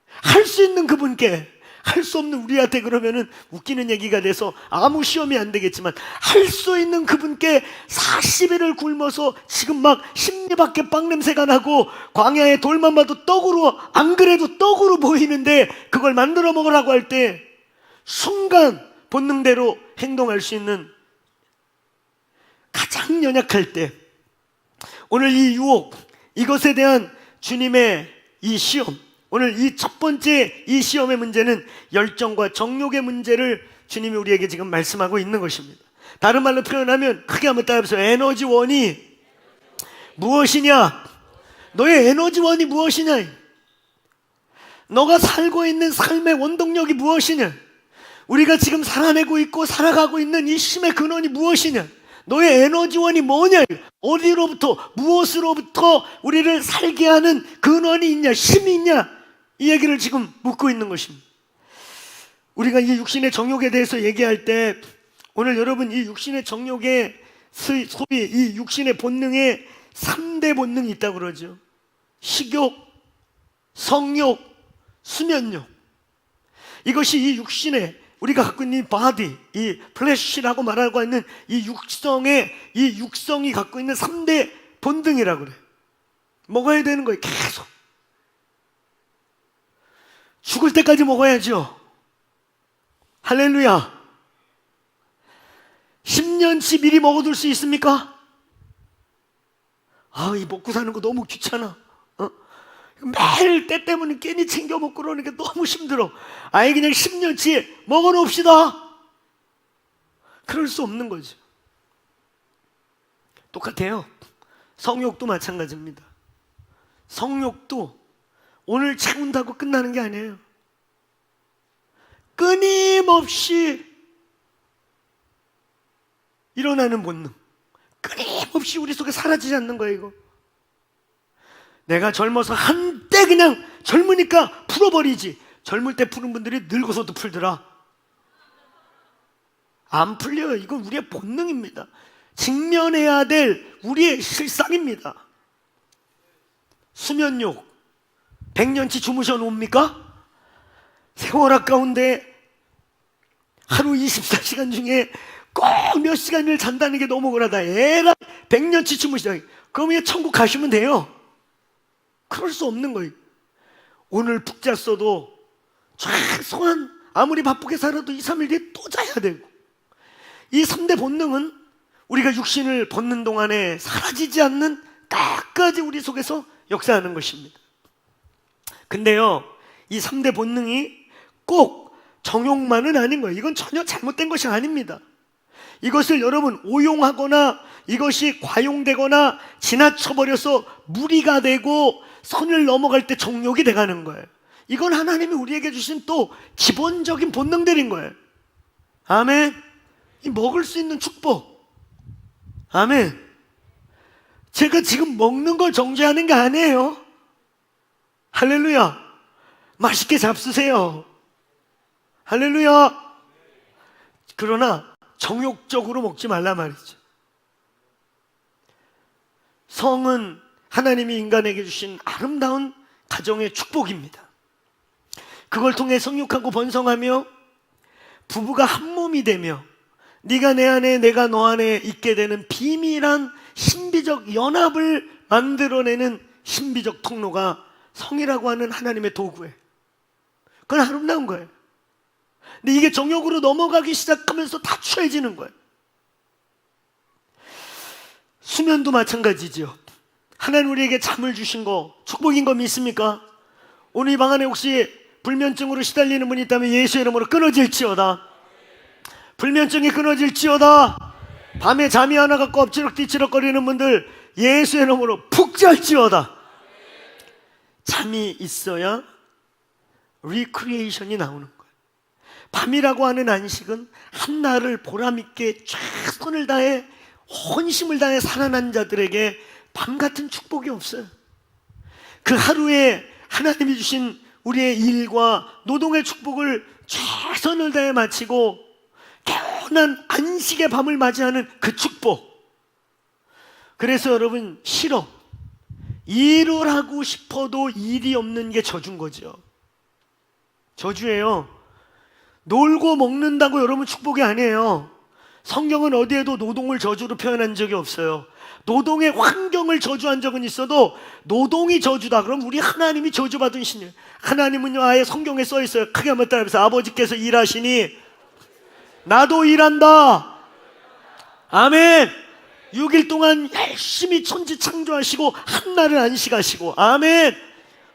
할 수 있는 그분께, 할 수 없는 우리한테 그러면은 웃기는 얘기가 돼서 아무 시험이 안 되겠지만 할 수 있는 그분께 40일을 굶어서 지금 막 심리 밖에 빵 냄새가 나고 광야에 돌만 봐도 떡으로, 안 그래도 떡으로 보이는데 그걸 만들어 먹으라고 할 때 순간 본능대로 행동할 수 있는, 가장 연약할 때 오늘 이 유혹, 이것에 대한 주님의 이 시험, 오늘 이 첫 번째 이 시험의 문제는 열정과 정욕의 문제를 주님이 우리에게 지금 말씀하고 있는 것입니다. 다른 말로 표현하면 크게 한번 따라해보세요. 에너지원이 무엇이냐? 너의 에너지원이 무엇이냐? 너가 살고 있는 삶의 원동력이 무엇이냐? 우리가 지금 살아내고 있고 살아가고 있는 이 힘의 근원이 무엇이냐? 너의 에너지원이 뭐냐? 어디로부터, 무엇으로부터 우리를 살게 하는 근원이 있냐? 힘이 있냐? 이 얘기를 지금 묻고 있는 것입니다. 우리가 이 육신의 정욕에 대해서 얘기할 때 오늘 여러분 이 육신의 정욕의 소위 이 육신의 본능에 3대 본능이 있다고 그러죠. 식욕, 성욕, 수면욕. 이것이 이 육신의, 우리가 갖고 있는 이 바디, 이 플래시라고 말하고 있는 이 육성이 갖고 있는 3대 본능이라고 그래. 먹어야 되는 거예요. 계속 죽을 때까지 먹어야죠. 할렐루야. 10년치 미리 먹어둘 수 있습니까? 이 먹고 사는 거 너무 귀찮아. 매일 때 때문에 괜히 챙겨 먹고 그러니까 너무 힘들어. 그냥 10년치 먹어놓읍시다. 그럴 수 없는 거죠. 똑같아요. 성욕도 마찬가지입니다. 성욕도 오늘 채운다고 끝나는 게 아니에요. 끊임없이 일어나는 본능, 끊임없이 우리 속에 사라지지 않는 거예요. 이거 내가 젊어서 한때 그냥 젊으니까 풀어버리지, 젊을 때 푸는 분들이 늙어서도 풀더라. 안 풀려요. 이건 우리의 본능입니다. 직면해야 될 우리의 실상입니다. 수면욕 100년치 주무셔 놓습니까? 세월 아까운데 하루 24시간 중에 꼭 몇 시간을 잔다는 게 너무 억울하다. 애가 100년치 주무시다. 그럼 그냥 천국 가시면 돼요. 그럴 수 없는 거예요. 오늘 푹 잤어도 최소한 아무리 바쁘게 살아도 2, 3일 뒤에 또 자야 되고, 이 3대 본능은 우리가 육신을 벗는 동안에 사라지지 않는 끝까지 우리 속에서 역사하는 것입니다. 근데요, 이 3대 본능이 꼭 정욕만은 아닌 거예요. 이건 전혀 잘못된 것이 아닙니다. 이것을 여러분 오용하거나 이것이 과용되거나 지나쳐버려서 무리가 되고 선을 넘어갈 때 정욕이 돼가는 거예요. 이건 하나님이 우리에게 주신 또 기본적인 본능들인 거예요. 아멘. 이 먹을 수 있는 축복. 아멘. 제가 지금 먹는 걸 정죄하는 게 아니에요. 할렐루야. 맛있게 잡수세요. 할렐루야. 그러나 정욕적으로 먹지 말라 말이죠. 성은 하나님이 인간에게 주신 아름다운 가정의 축복입니다. 그걸 통해 성육하고 번성하며 부부가 한 몸이 되며 네가 내 안에 내가 너 안에 있게 되는 비밀한 신비적 연합을 만들어내는 신비적 통로가 성이라고 하는 하나님의 도구예요. 그건 아름다운 거예요. 근데 이게 정욕으로 넘어가기 시작하면서 다 취해지는 거예요. 수면도 마찬가지죠. 하나님 우리에게 잠을 주신 거 축복인 거 믿습니까? 오늘 이 방 안에 혹시 불면증으로 시달리는 분이 있다면 예수의 이름으로 끊어질지어다. 불면증이 끊어질지어다. 밤에 잠이 안 와갖고 엎치락뒤치락거리는 분들 예수의 이름으로 푹 잘지어다. 잠이 있어야 리크리에이션이 나오는 거예요. 밤이라고 하는 안식은 한날을 보람있게 최선을 다해 혼심을 다해 살아난 자들에게 밤 같은 축복이 없어요. 그 하루에 하나님이 주신 우리의 일과 노동의 축복을 최선을 다해 마치고 개운한 안식의 밤을 맞이하는 그 축복. 그래서 여러분, 싫어. 일을 하고 싶어도 일이 없는 게 저주인 거죠. 저주예요. 놀고 먹는다고 여러분 축복이 아니에요. 성경은 어디에도 노동을 저주로 표현한 적이 없어요. 노동의 환경을 저주한 적은 있어도 노동이 저주다. 그럼 우리 하나님이 저주받은 신이에요. 하나님은요, 아예 성경에 써 있어요. 크게 한번 따라해보세요. 아버지께서 일하시니 나도 일한다. 아멘. 6일 동안 열심히 천지 창조하시고 한날을 안식하시고, 아멘.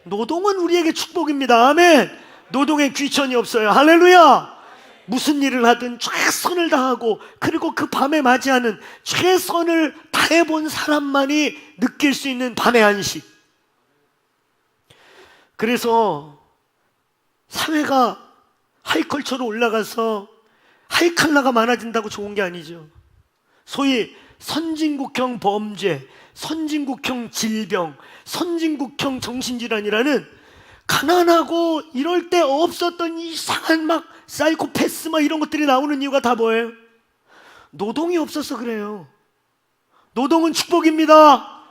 노동은 우리에게 축복입니다. 아멘. 노동에 귀천이 없어요. 할렐루야. 무슨 일을 하든 최선을 다하고, 그리고 그 밤에 맞이하는 최선을 다해본 사람만이 느낄 수 있는 밤의 안식. 그래서 사회가 하이컬처로 올라가서 하이칼라가 많아진다고 좋은 게 아니죠. 소위 선진국형 범죄, 선진국형 질병, 선진국형 정신질환이라는 가난하고 이럴 때 없었던 이상한 막 사이코패스 막 이런 것들이 나오는 이유가 다 뭐예요? 노동이 없어서 그래요. 노동은 축복입니다.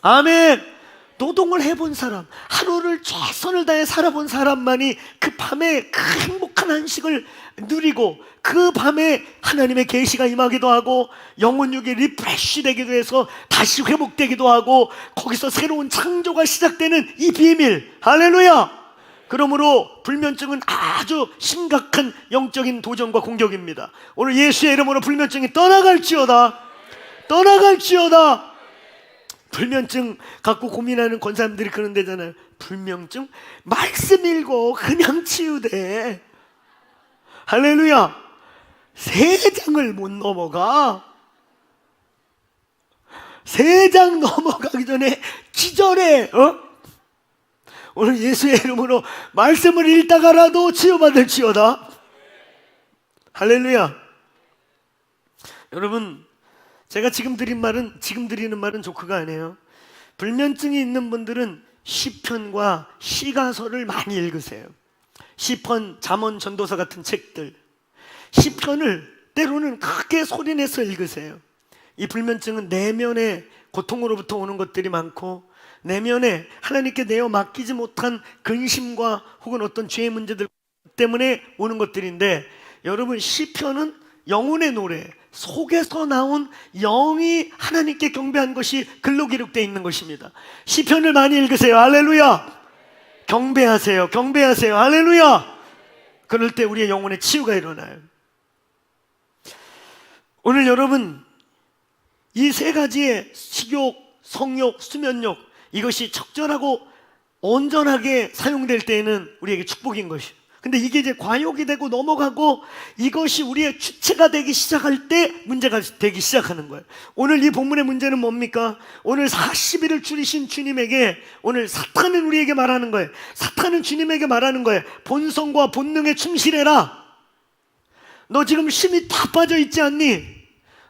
아멘. 노동을 해본 사람, 하루를 최선을 다해 살아본 사람만이 그 밤에 그 행복한 안식을 누리고, 그 밤에 하나님의 계시가 임하기도 하고 영혼육이 리프레쉬 되기도 해서 다시 회복되기도 하고, 거기서 새로운 창조가 시작되는 이 비밀. 할렐루야. 그러므로 불면증은 아주 심각한 영적인 도전과 공격입니다. 오늘 예수의 이름으로 불면증이 떠나갈지어다. 떠나갈지어다. 불면증 갖고 고민하는 권사님들이 그런 데잖아요. 불면증? 말씀 읽고 그냥 치유돼. 할렐루야. 3장을 못 넘어가. 3장 넘어가기 전에 기절해. 오늘 예수의 이름으로 말씀을 읽다가라도 치유받을지어다. 할렐루야. 여러분, 제가 지금 드리는 말은 조크가 아니에요. 불면증이 있는 분들은 시편과 시가서를 많이 읽으세요. 시편, 잠언, 전도서 같은 책들. 시편을 때로는 크게 소리내서 읽으세요. 이 불면증은 내면의 고통으로부터 오는 것들이 많고, 내면에 하나님께 내어 맡기지 못한 근심과 혹은 어떤 죄의 문제들 때문에 오는 것들인데, 여러분, 시편은 영혼의 노래, 속에서 나온 영이 하나님께 경배한 것이 글로 기록되어 있는 것입니다. 시편을 많이 읽으세요. 할렐루야. 경배하세요. 경배하세요. 할렐루야. 그럴 때 우리의 영혼에 치유가 일어나요. 오늘 여러분, 이 3가지의 식욕, 성욕, 수면욕, 이것이 적절하고 온전하게 사용될 때에는 우리에게 축복인 것이에요. 근데 이게 이제 과욕이 되고 넘어가고 이것이 우리의 주체가 되기 시작할 때 문제가 되기 시작하는 거예요. 오늘 이 본문의 문제는 뭡니까? 오늘 40일을 줄이신 주님에게 오늘 사탄은 우리에게 말하는 거예요. 사탄은 주님에게 말하는 거예요. 본성과 본능에 충실해라. 너 지금 힘이 다 빠져 있지 않니?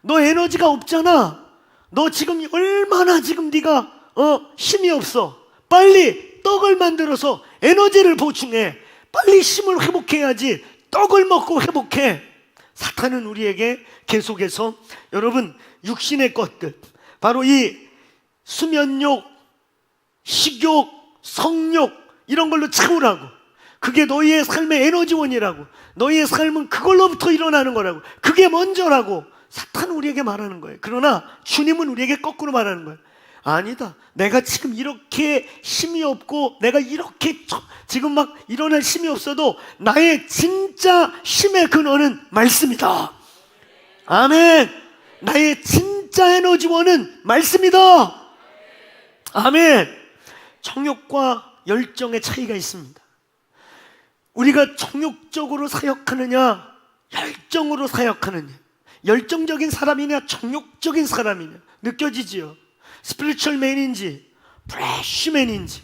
너 에너지가 없잖아. 너 지금 얼마나 지금 네가 힘이 없어. 빨리 떡을 만들어서 에너지를 보충해. 빨리 힘을 회복해야지. 떡을 먹고 회복해. 사탄은 우리에게 계속해서 여러분 육신의 것들, 바로 이 수면욕, 식욕, 성욕 이런 걸로 채우라고. 그게 너희의 삶의 에너지원이라고. 너희의 삶은 그걸로부터 일어나는 거라고. 그게 먼저라고 사탄은 우리에게 말하는 거예요. 그러나 주님은 우리에게 거꾸로 말하는 거예요. 아니다. 내가 지금 이렇게 힘이 없고 내가 이렇게 지금 막 일어날 힘이 없어도 나의 진짜 힘의 근원은 말씀이다. 아멘. 나의 진짜 에너지원은 말씀이다. 아멘. 정욕과 열정의 차이가 있습니다. 우리가 정욕적으로 사역하느냐, 열정으로 사역하느냐, 열정적인 사람이냐, 정욕적인 사람이냐 느껴지지요. 스피리추얼맨인지 프레쉬맨인지,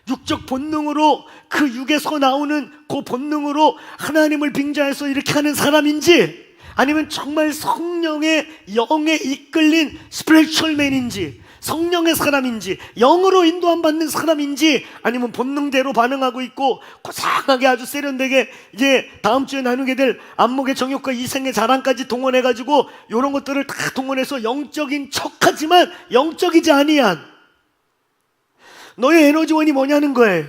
육적 본능으로 그 육에서 나오는 그 본능으로 하나님을 빙자해서 이렇게 하는 사람인지, 아니면 정말 성령의 영에 이끌린 스피리추얼맨인지, 성령의 사람인지, 영으로 인도함 받는 사람인지, 아니면 본능대로 반응하고 있고 고상하게 아주 세련되게 이제 다음 주에 나누게 될 안목의 정욕과 이생의 자랑까지 동원해가지고 이런 것들을 다 동원해서 영적인 척하지만 영적이지 아니한 너의 에너지원이 뭐냐는 거예요.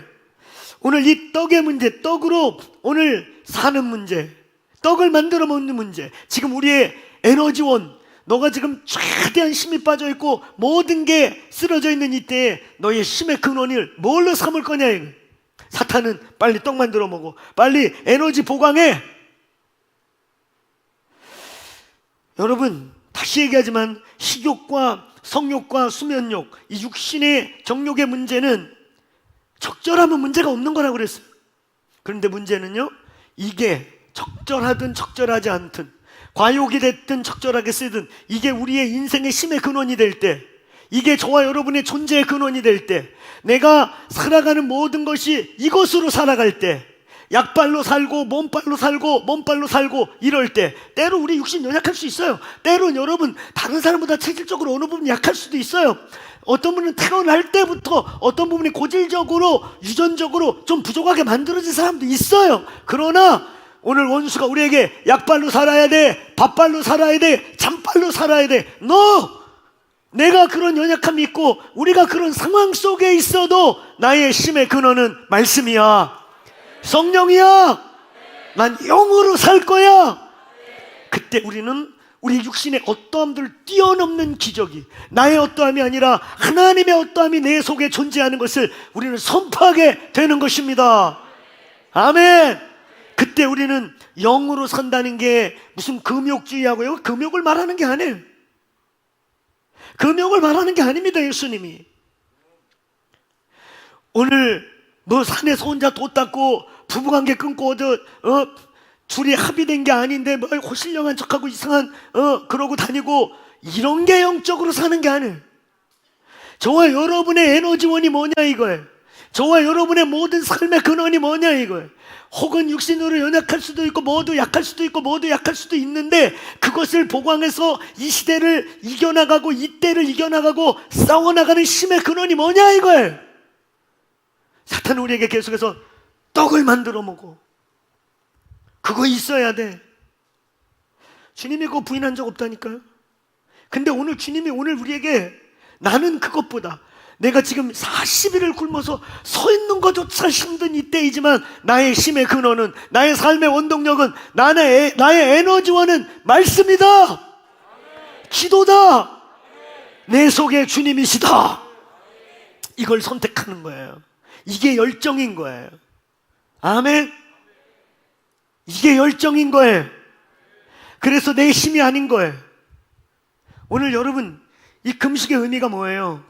오늘 이 떡의 문제, 떡으로 오늘 사는 문제, 떡을 만들어 먹는 문제, 지금 우리의 에너지원, 너가 지금 최대한 힘이 빠져있고 모든 게 쓰러져 있는 이때에 너의 힘의 근원을 뭘로 삼을 거냐. 사탄은 빨리 떡 만들어 먹어, 빨리 에너지 보강해. 여러분, 다시 얘기하지만 식욕과 성욕과 수면욕, 이 육신의 정욕의 문제는 적절하면 문제가 없는 거라고 그랬어요. 그런데 문제는요, 이게 적절하든 적절하지 않든, 과욕이 됐든 적절하게 쓰든, 이게 우리의 인생의 힘의 근원이 될 때, 이게 저와 여러분의 존재의 근원이 될 때, 내가 살아가는 모든 것이 이것으로 살아갈 때, 약발로 살고 몸발로 살고 몸발로 살고 이럴 때, 때로 우리 육신 연약할 수 있어요. 때로는 여러분 다른 사람보다 체질적으로 어느 부분 약할 수도 있어요. 어떤 분은 태어날 때부터 어떤 부분이 고질적으로 유전적으로 좀 부족하게 만들어진 사람도 있어요. 그러나 오늘 원수가 우리에게 약발로 살아야 돼, 밥발로 살아야 돼, 잠발로 살아야 돼. 내가 그런 연약함이 있고 우리가 그런 상황 속에 있어도 나의 힘의 근원은 말씀이야, 성령이야. 난 영으로 살 거야. 그때 우리는 우리 육신의 어떠함들을 뛰어넘는 기적이, 나의 어떠함이 아니라 하나님의 어떠함이 내 속에 존재하는 것을 우리는 선포하게 되는 것입니다. 아멘. 그때 우리는 영으로 산다는 게 무슨 금욕주의하고요, 금욕을 말하는 게 아니에요. 금욕을 말하는 게 아닙니다. 예수님이 오늘 뭐 산에서 혼자 돛 닦고 부부관계 끊고 둘이 합의된 게 아닌데 뭐 호신령한 척하고 이상한 그러고 다니고, 이런 게 영적으로 사는 게 아니에요. 저와 여러분의 에너지원이 뭐냐 이거예요. 저와 여러분의 모든 삶의 근원이 뭐냐 이거예요. 혹은 육신으로 연약할 수도 있고 모두 약할 수도 있고 모두 약할 수도 있는데, 그것을 보강해서 이 시대를 이겨나가고 이때를 이겨나가고 싸워나가는 힘의 근원이 뭐냐 이거예요. 사탄은 우리에게 계속해서 떡을 만들어 먹어, 그거 있어야 돼. 주님이 그거 부인한 적 없다니까요. 근데 오늘 주님이 오늘 우리에게, 나는 그것보다, 내가 지금 40일을 굶어서 서 있는 것조차 힘든 이때이지만 나의 힘의 근원은, 나의 삶의 원동력은, 나의 에너지원은 말씀이다, 기도다, 내 속에 주님이시다. 이걸 선택하는 거예요. 이게 열정인 거예요. 아멘. 이게 열정인 거예요. 그래서 내 힘이 아닌 거예요. 오늘 여러분, 이 금식의 의미가 뭐예요?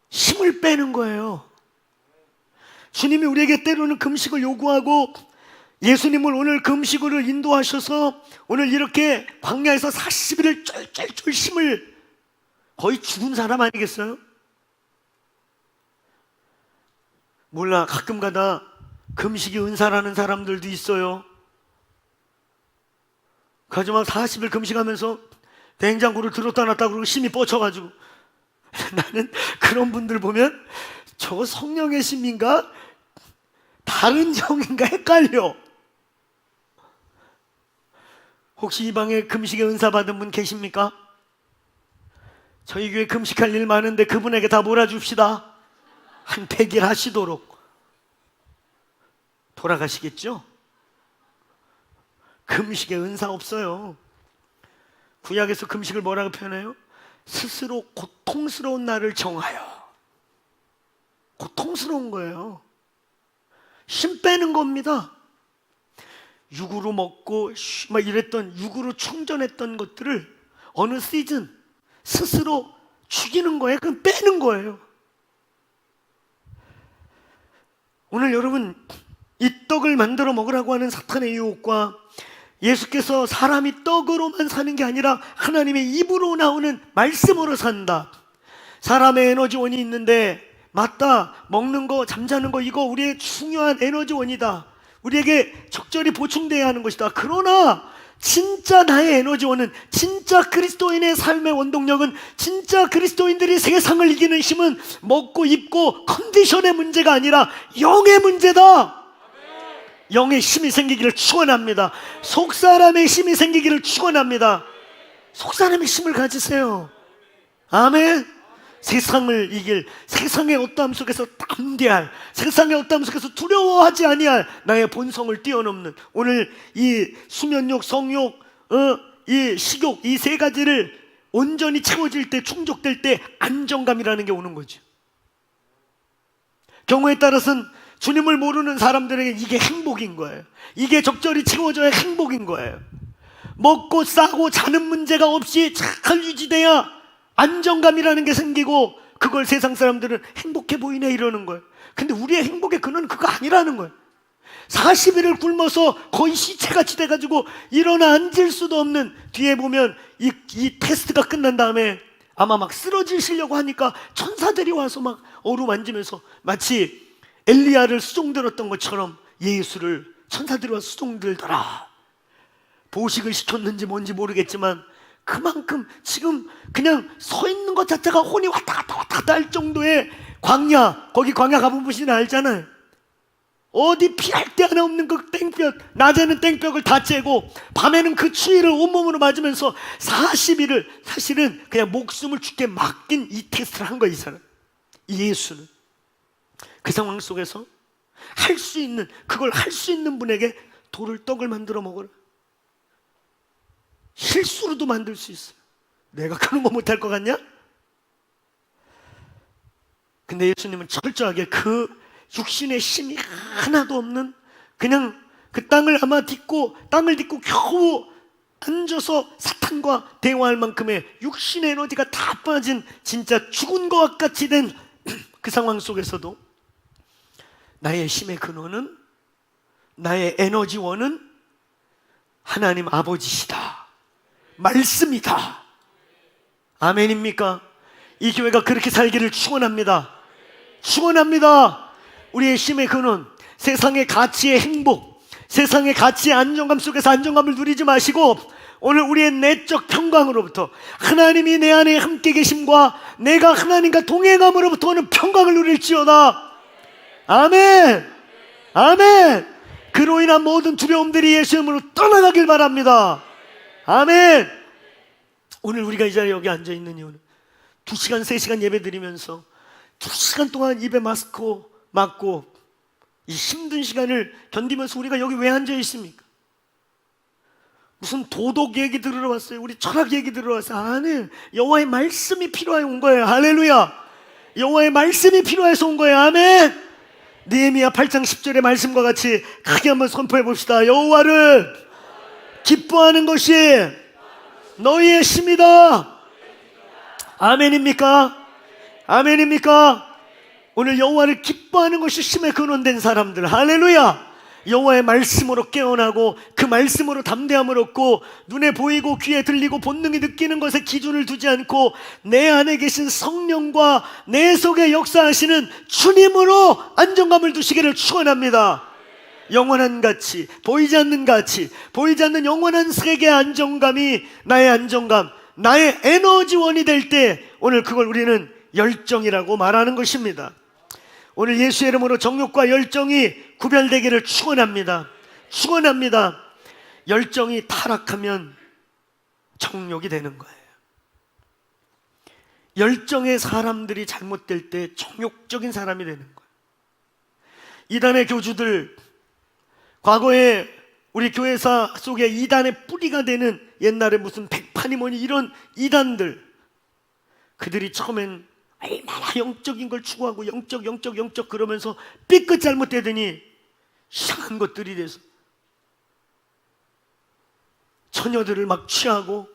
힘을 빼는 거예요. 주님이 우리에게 때로는 금식을 요구하고, 예수님을 오늘 금식으로 인도하셔서 오늘 이렇게 광야에서 40일을 쫄쫄쫄 힘을, 거의 죽은 사람 아니겠어요? 몰라, 가끔 가다 금식이 은사라는 사람들도 있어요. 가지막 40일 금식하면서 냉장고를 들었다 놨다 그러고 힘이 뻗쳐가지고 나는 그런 분들 보면 저거 성령의 힘인가? 다른 영인가 헷갈려. 혹시 이 방에 금식의 은사 받은 분 계십니까? 저희 교회 금식할 일 많은데 그분에게 다 몰아줍시다. 한 100일 하시도록. 돌아가시겠죠? 금식의 은사 없어요. 구약에서 금식을 뭐라고 표현해요? 스스로 고통스러운 날을 정하여. 고통스러운 거예요. 힘 빼는 겁니다. 육으로 먹고 막 이랬던, 육으로 충전했던 것들을 어느 시즌 스스로 죽이는 거예요. 그럼 빼는 거예요. 오늘 여러분, 이 떡을 만들어 먹으라고 하는 사탄의 유혹과 예수께서 사람이 떡으로만 사는 게 아니라 하나님의 입으로 나오는 말씀으로 산다. 사람의 에너지원이 있는데, 맞다, 먹는 거, 잠자는 거, 이거 우리의 중요한 에너지원이다. 우리에게 적절히 보충돼야 하는 것이다. 그러나 진짜 나의 에너지원은, 진짜 그리스도인의 삶의 원동력은, 진짜 그리스도인들이 세상을 이기는 힘은 먹고 입고 컨디션의 문제가 아니라 영의 문제다. 영의 힘이 생기기를 축원합니다. 속사람의 힘이 생기기를 축원합니다. 속사람의 힘을 가지세요. 아멘. 세상을 이길, 세상의 어떠함 속에서 담대할, 세상의 어떠함 속에서 두려워하지 아니할 나의 본성을 뛰어넘는, 오늘 이 수면욕, 성욕, 이 식욕, 이 세 가지를 온전히 채워질 때, 충족될 때 안정감이라는 게 오는 거죠. 경우에 따라서는 주님을 모르는 사람들에게 이게 행복인 거예요. 이게 적절히 채워져야 행복인 거예요. 먹고 싸고 자는 문제가 없이 잘 유지돼야 안정감이라는 게 생기고, 그걸 세상 사람들은 행복해 보이네 이러는 거예요. 근데 우리의 행복의 근원은 그거 아니라는 거예요. 40일을 굶어서 거의 시체같이 돼가지고 일어나 앉을 수도 없는, 뒤에 보면 이 테스트가 끝난 다음에 아마 막 쓰러지시려고 하니까 천사들이 와서 막 어루만지면서 마치 엘리야를 수종들었던 것처럼 예수를 천사들이 와서 수종들더라. 보식을 시켰는지 뭔지 모르겠지만 그만큼 지금 그냥 서 있는 것 자체가 혼이 왔다 갔다 할 정도의 광야, 거기 광야 가보시면 알잖아요. 어디 피할 데 하나 없는 그 땡볕, 낮에는 땡볕을 다 쬐고 밤에는 그 추위를 온몸으로 맞으면서 40일을 사실은 그냥 목숨을 죽게 맡긴 이 테스트를 한 거예요. 이 사람, 이 예수는. 그 상황 속에서 할 수 있는, 그걸 할 수 있는 분에게 돌을 떡을 만들어 먹어라. 실수로도 만들 수 있어요. 내가 그런 거 못할 것 같냐? 근데 예수님은 철저하게 그 육신의 힘이 하나도 없는, 그냥 그 땅을 딛고 겨우 앉아서 사탄과 대화할 만큼의 육신의 에너지가 다 빠진, 진짜 죽은 것 같이 된 그 상황 속에서도 나의 힘의 근원은, 나의 에너지원은 하나님 아버지시다. 말씀이다. 아멘입니까? 이 교회가 그렇게 살기를 축원합니다. 축원합니다. 우리의 힘의 근원, 세상의 가치의 행복, 세상의 가치의 안정감 속에서 안정감을 누리지 마시고, 오늘 우리의 내적 평강으로부터, 하나님이 내 안에 함께 계심과 내가 하나님과 동행함으로부터 오는 평강을 누릴지어다. 아멘. 아멘. 그로 인한 모든 두려움들이 예수 이름으로 떠나가길 바랍니다. 아멘. 오늘 우리가 이 자리에 여기 앉아 있는 이유는 2시간, 3시간 예배 드리면서 2시간 동안 입에 마스크 맞고 이 힘든 시간을 견디면서 우리가 여기 왜 앉아 있습니까? 무슨 도덕 얘기 들으러 왔어요? 우리 철학 얘기 들으러 왔어요? 아니, 여호와의 말씀이 필요해 온 거예요. 할렐루야. 여호와의 말씀이 필요해서 온 거예요. 아멘. 느헤미야 8장 10절의 말씀과 같이 크게 한번 선포해 봅시다. 여호와를 기뻐하는 것이 너희의 힘이다. 아멘입니까? 아멘입니까? 오늘 여호와를 기뻐하는 것이 힘의 근원된 사람들, 할렐루야. 여호와의 말씀으로 깨어나고 그 말씀으로 담대함을 얻고 눈에 보이고 귀에 들리고 본능이 느끼는 것에 기준을 두지 않고 내 안에 계신 성령과 내 속에 역사하시는 주님으로 안정감을 두시기를 축원합니다. 영원한 가치, 보이지 않는 가치, 보이지 않는 영원한 세계의 안정감이 나의 안정감, 나의 에너지원이 될 때 오늘 그걸 우리는 열정이라고 말하는 것입니다. 오늘 예수의 이름으로 정욕과 열정이 구별되기를 축원합니다. 축원합니다. 열정이 타락하면 정욕이 되는 거예요. 열정의 사람들이 잘못될 때 정욕적인 사람이 되는 거예요. 이단의 교주들, 과거에 우리 교회사 속에 이단의 뿌리가 되는, 옛날에 무슨 백판이 뭐니 이런 이단들, 그들이 처음엔 얼마나 영적인 걸 추구하고 영적 그러면서 삐끗 잘못되더니 이상한 것들이 돼서 처녀들을 막 취하고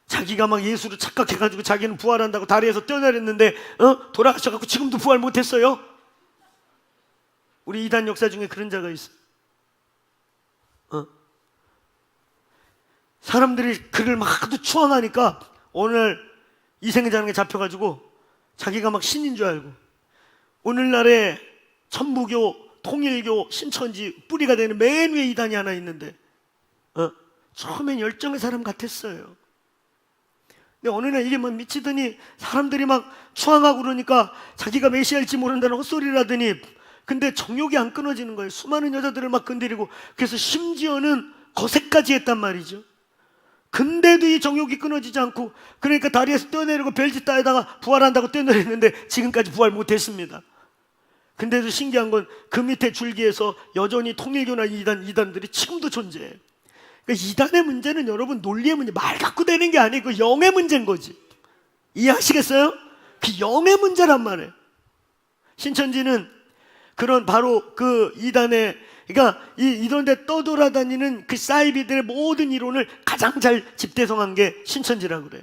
자기가 막 예수를 착각해가지고 자기는 부활한다고 다리에서 뛰어내렸는데 돌아가셔갖고 지금도 부활 못했어요. 우리 이단 역사 중에 그런 자가 있어. 사람들이 그를 막 하도 추앙하니까 어느 날 이생자는 게 잡혀가지고 자기가 막 신인 줄 알고 오늘날에 천부교, 통일교, 신천지 뿌리가 되는 맨 위에 이단이 하나 있는데 처음엔 열정의 사람 같았어요. 근데 어느 날 이게 막 미치더니 사람들이 막 추앙하고 그러니까 자기가 메시아일지 모른다는 헛소리를 하더니 근데 정욕이 안 끊어지는 거예요. 수많은 여자들을 막 건드리고 그래서 심지어는 거세까지 했단 말이죠. 근데도 이 정욕이 끊어지지 않고 그러니까 다리에서 뛰어내리고 별짓 따에다가 부활한다고 뛰어내렸는데 지금까지 부활 못했습니다. 근데도 신기한 건 그 밑에 줄기에서 여전히 통일교나 이단들이 지금도 존재해요. 그러니까 이단의 문제는 여러분 논리의 문제, 말 갖고 되는 게 아니고 영의 문제인 거지. 이해하시겠어요? 그 영의 문제란 말이에요. 신천지는 그런 바로 그 이단의 그러니까 이런 데 떠돌아다니는 그 사이비들의 모든 이론을 가장 잘 집대성한 게 신천지라고 그래요.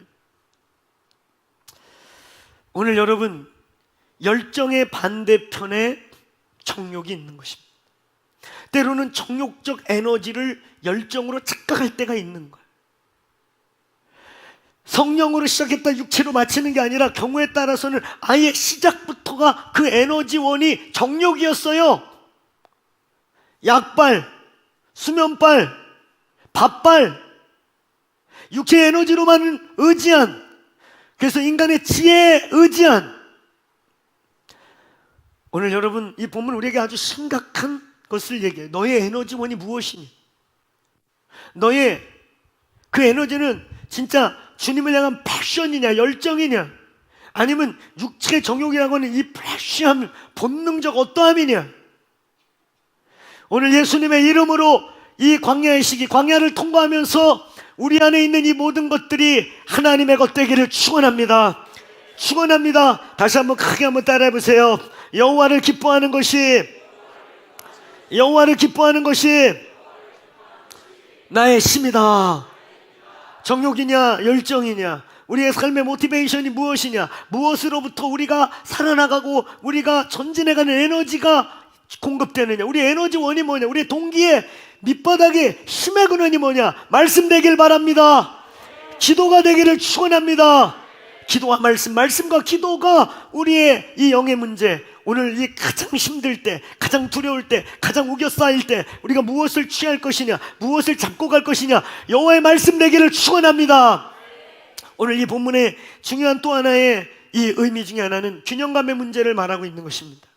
오늘 여러분 열정의 반대편에 정욕이 있는 것입니다. 때로는 정욕적 에너지를 열정으로 착각할 때가 있는 거예요. 성령으로 시작했다 육체로 마치는 게 아니라 경우에 따라서는 아예 시작부터가 그 에너지원이 정욕이었어요. 약발, 수면발, 밥발, 육체의 에너지로만 의지한, 그래서 인간의 지혜에 의지한. 오늘 여러분 이 본문 우리에게 아주 심각한 것을 얘기해요. 너의 에너지원이 무엇이니? 너의 그 에너지는 진짜 주님을 향한 패션이냐 열정이냐 아니면 육체의 정욕이라고 하는 이 플래시함 본능적 어떠함이냐. 오늘 예수님의 이름으로 이 광야의 시기 광야를 통과하면서 우리 안에 있는 이 모든 것들이 하나님의 것 되기를 축원합니다. 축원합니다. 다시 한번 크게 한번 따라해 보세요. 여호와를 기뻐하는 것이 나의 힘이다. 정욕이냐 열정이냐 우리의 삶의 모티베이션이 무엇이냐 무엇으로부터 우리가 살아나가고 우리가 전진해가는 에너지가 공급되느냐 우리 에너지원이 뭐냐 우리의 동기의 밑바닥에 힘의 근원이 뭐냐 말씀 되길 바랍니다. 기도가 되기를 축원합니다. 기도와 말씀과 기도가 우리의 이 영의 문제 오늘 이 가장 힘들 때 가장 두려울 때 가장 우겨 쌓일 때 우리가 무엇을 취할 것이냐 무엇을 잡고 갈 것이냐 여호와의 말씀 되기를 축원합니다. 오늘 이 본문의 중요한 또 하나의 이 의미 중에 하나는 균형감의 문제를 말하고 있는 것입니다.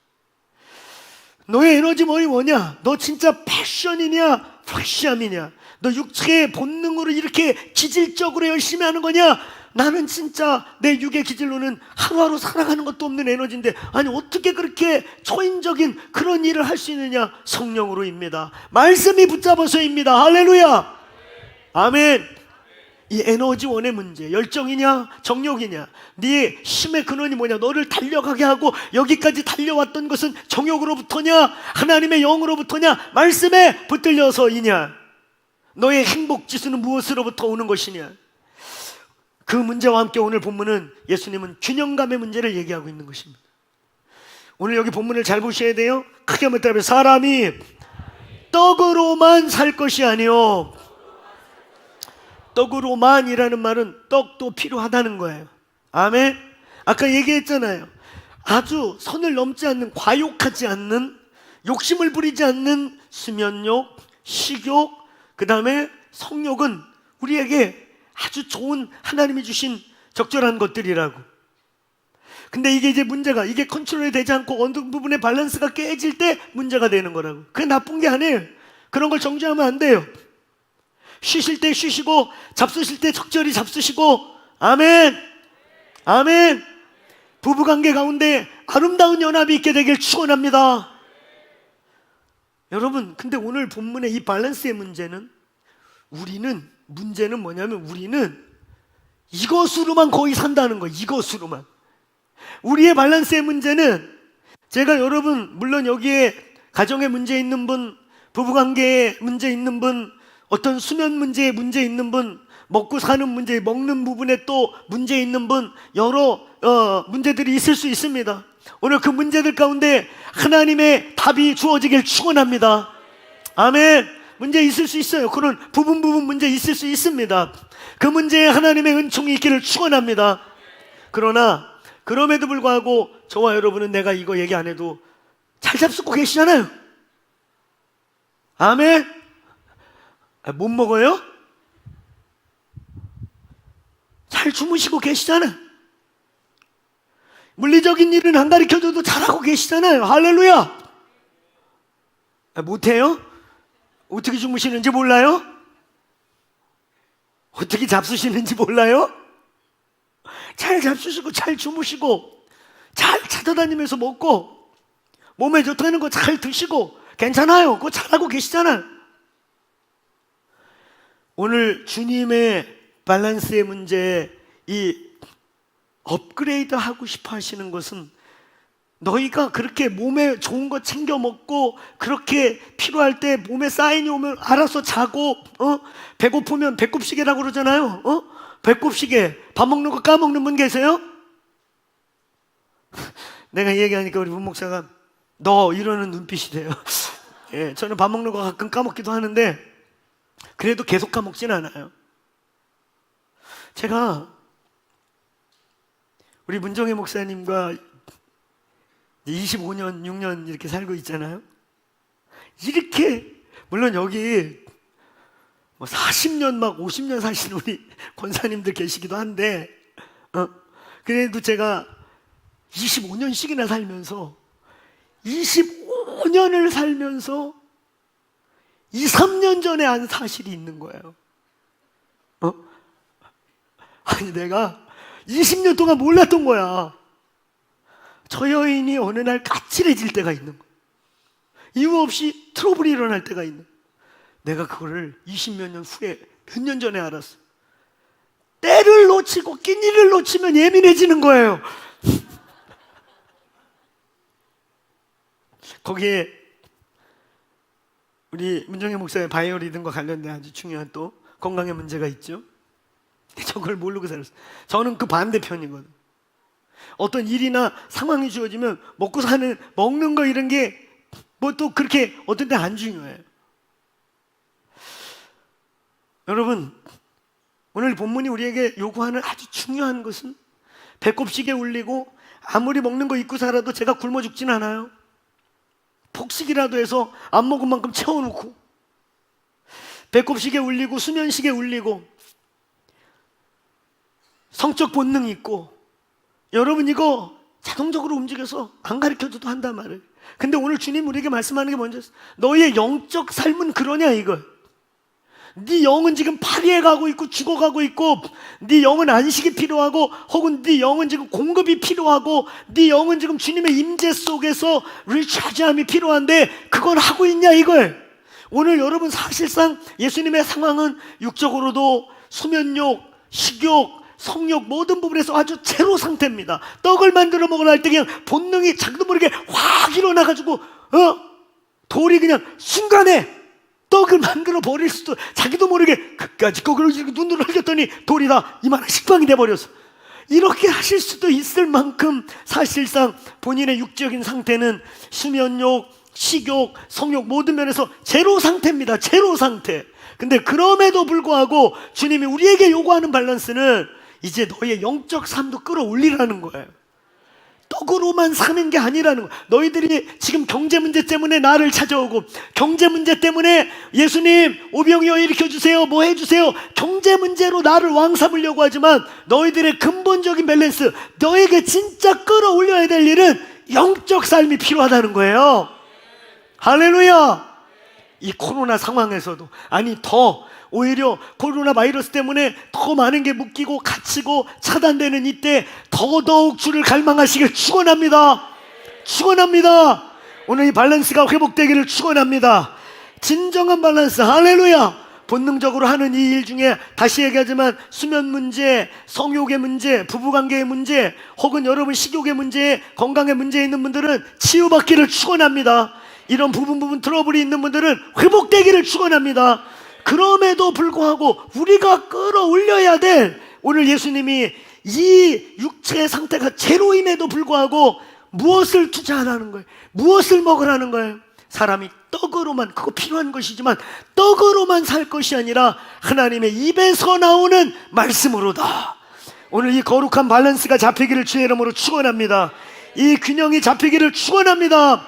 너의 에너지 뭐냐 너 진짜 패션이냐 플래시함이냐 너 육체의 본능으로 이렇게 기질적으로 열심히 하는 거냐 나는 진짜 내 육의 기질로는 하루하루 살아가는 것도 없는 에너지인데 아니 어떻게 그렇게 초인적인 그런 일을 할 수 있느냐 성령으로입니다. 말씀이 붙잡아서입니다. 할렐루야 아멘. 이 에너지원의 문제 열정이냐 정욕이냐 네 힘의 근원이 뭐냐 너를 달려가게 하고 여기까지 달려왔던 것은 정욕으로부터냐 하나님의 영으로부터냐 말씀에 붙들려서이냐 너의 행복지수는 무엇으로부터 오는 것이냐 그 문제와 함께 오늘 본문은 예수님은 균형감의 문제를 얘기하고 있는 것입니다. 오늘 여기 본문을 잘 보셔야 돼요. 크게 한번 따라해 사람이 떡으로만 살 것이 아니요 떡으로만이라는 말은 떡도 필요하다는 거예요. 아멘. 아까 얘기했잖아요. 아주 선을 넘지 않는 과욕하지 않는 욕심을 부리지 않는 수면욕, 식욕, 그 다음에 성욕은 우리에게 아주 좋은 하나님이 주신 적절한 것들이라고. 근데 이게 이제 문제가 이게 컨트롤이 되지 않고 어느 부분의 밸런스가 깨질 때 문제가 되는 거라고. 그게 나쁜 게 아니에요. 그런 걸 정죄하면 안 돼요. 쉬실 때 쉬시고 잡수실 때 적절히 잡수시고 아멘 아멘. 부부관계 가운데 아름다운 연합이 있게 되길 축원합니다. 여러분 근데 오늘 본문의 이 밸런스의 문제는 문제는 뭐냐면 우리는 이것으로만 거의 산다는 거예요. 이것으로만. 우리의 밸런스의 문제는, 제가 여러분 물론 여기에 가정에 문제 있는 분, 부부관계에 문제 있는 분, 어떤 수면 문제에 문제 있는 분, 먹고 사는 문제, 먹는 부분에 또 문제 있는 분, 여러 문제들이 있을 수 있습니다. 오늘 그 문제들 가운데 하나님의 답이 주어지길 축원합니다. 아멘. 문제 있을 수 있어요. 그런 부분 문제 있을 수 있습니다. 그 문제에 하나님의 은총이 있기를 축원합니다. 그러나 그럼에도 불구하고 저와 여러분은, 내가 이거 얘기 안 해도 잘 잡수고 계시잖아요. 아멘. 못 먹어요? 잘 주무시고 계시잖아요. 물리적인 일은 안 가르쳐줘도 잘하고 계시잖아요. 할렐루야. 못해요? 어떻게 주무시는지 몰라요? 어떻게 잡수시는지 몰라요? 잘 잡수시고 잘 주무시고 잘 찾아다니면서 먹고 몸에 좋다는 거 잘 드시고 괜찮아요. 그거 잘하고 계시잖아요. 오늘 주님의 밸런스의 문제, 이 업그레이드 하고 싶어 하시는 것은, 너희가 그렇게 몸에 좋은 거 챙겨 먹고 그렇게 필요할 때 몸에 사인이 오면 알아서 자고, 배고프면 배꼽시계라고 그러잖아요. 배꼽시계. 밥 먹는 거 까먹는 분 계세요? 내가 얘기하니까 우리 문목사가 너 이러는 눈빛이 돼요. 예, 저는 밥 먹는 거 가끔 까먹기도 하는데 그래도 계속 까먹진 않아요. 제가 우리 문정혜 목사님과 25년, 6년 이렇게 살고 있잖아요. 이렇게, 물론 여기 뭐 40년 막 50년 사시는 우리 권사님들 계시기도 한데, 그래도 제가 25년씩이나 살면서 25년을 살면서 2, 3년 전에 한 사실이 있는 거예요. 아니 내가 20년 동안 몰랐던 거야. 저 여인이 어느 날 까칠해질 때가 있는 거야. 이유 없이 트러블이 일어날 때가 있는 거야. 내가 그거를 20몇 년 후에, 몇 년 전에 알았어. 때를 놓치고 끼니를 놓치면 예민해지는 거예요. 거기에 우리 문정혜 목사의 바이오리듬과 관련된 아주 중요한 또 건강의 문제가 있죠. 저걸 모르고 살았어요. 저는 그 반대편이거든. 어떤 일이나 상황이 주어지면 먹고 사는, 먹는 거 이런 게 뭐 또 그렇게 어떤 때 안 중요해요. 여러분, 오늘 본문이 우리에게 요구하는 아주 중요한 것은, 배꼽시계 울리고 아무리 먹는 거 잊고 살아도 제가 굶어 죽진 않아요. 폭식이라도 해서 안 먹은 만큼 채워놓고, 배꼽시계 울리고 수면시계 울리고 성적 본능 있고, 여러분 이거 자동적으로 움직여서 안 가르쳐줘도 한단 말이에요. 근데 오늘 주님 우리에게 말씀하는 게 뭔지, 너희의 영적 삶은 그러냐 이거. 네 영은 지금 파리에 가고 있고 죽어가고 있고, 네 영은 안식이 필요하고, 혹은 네 영은 지금 공급이 필요하고, 네 영은 지금 주님의 임재 속에서 리차지함이 필요한데 그걸 하고 있냐 이걸. 오늘 여러분 사실상 예수님의 상황은 육적으로도 수면욕, 식욕, 성욕 모든 부분에서 아주 제로 상태입니다. 떡을 만들어 먹으려 할 때 그냥 본능이 자기도 모르게 확 일어나가지고 돌이 그냥 순간에 떡을 만들어 버릴 수도, 자기도 모르게 그까짓 거 그러고 눈으로 흘렸더니 돌이 다 이만한 식빵이 돼버렸어. 이렇게 하실 수도 있을 만큼 사실상 본인의 육적인 상태는 수면욕, 식욕, 성욕 모든 면에서 제로 상태입니다. 제로 상태. 근데 그럼에도 불구하고 주님이 우리에게 요구하는 밸런스는 이제 너희의 영적 삶도 끌어올리라는 거예요. 떡으로만 사는 게 아니라는 거예요. 너희들이 지금 경제 문제 때문에 나를 찾아오고, 경제 문제 때문에 예수님 오병이어 일으켜주세요, 뭐 해주세요, 경제 문제로 나를 왕 삼으려고 하지만, 너희들의 근본적인 밸런스, 너에게 진짜 끌어올려야 될 일은 영적 삶이 필요하다는 거예요. 할렐루야. 이 코로나 상황에서도, 아니 더 오히려 코로나 바이러스 때문에 더 많은 게 묶이고 갇히고 차단되는 이때 더더욱 주를 갈망하시길 축원합니다. 축원합니다. 오늘 이 밸런스가 회복되기를 축원합니다. 진정한 밸런스, 할렐루야. 본능적으로 하는 이 일 중에 다시 얘기하지만 수면 문제, 성욕의 문제, 부부관계의 문제, 혹은 여러분 식욕의 문제, 건강의 문제 있는 분들은 치유받기를 축원합니다. 이런 부분 트러블이 있는 분들은 회복되기를 축원합니다. 그럼에도 불구하고 우리가 끌어올려야 될, 오늘 예수님이 이 육체의 상태가 제로임에도 불구하고 무엇을 투자하라는 거예요? 무엇을 먹으라는 거예요? 사람이 떡으로만, 그거 필요한 것이지만 떡으로만 살 것이 아니라 하나님의 입에서 나오는 말씀으로다. 오늘 이 거룩한 밸런스가 잡히기를 주의 이름으로 축원합니다. 이 균형이 잡히기를 축원합니다.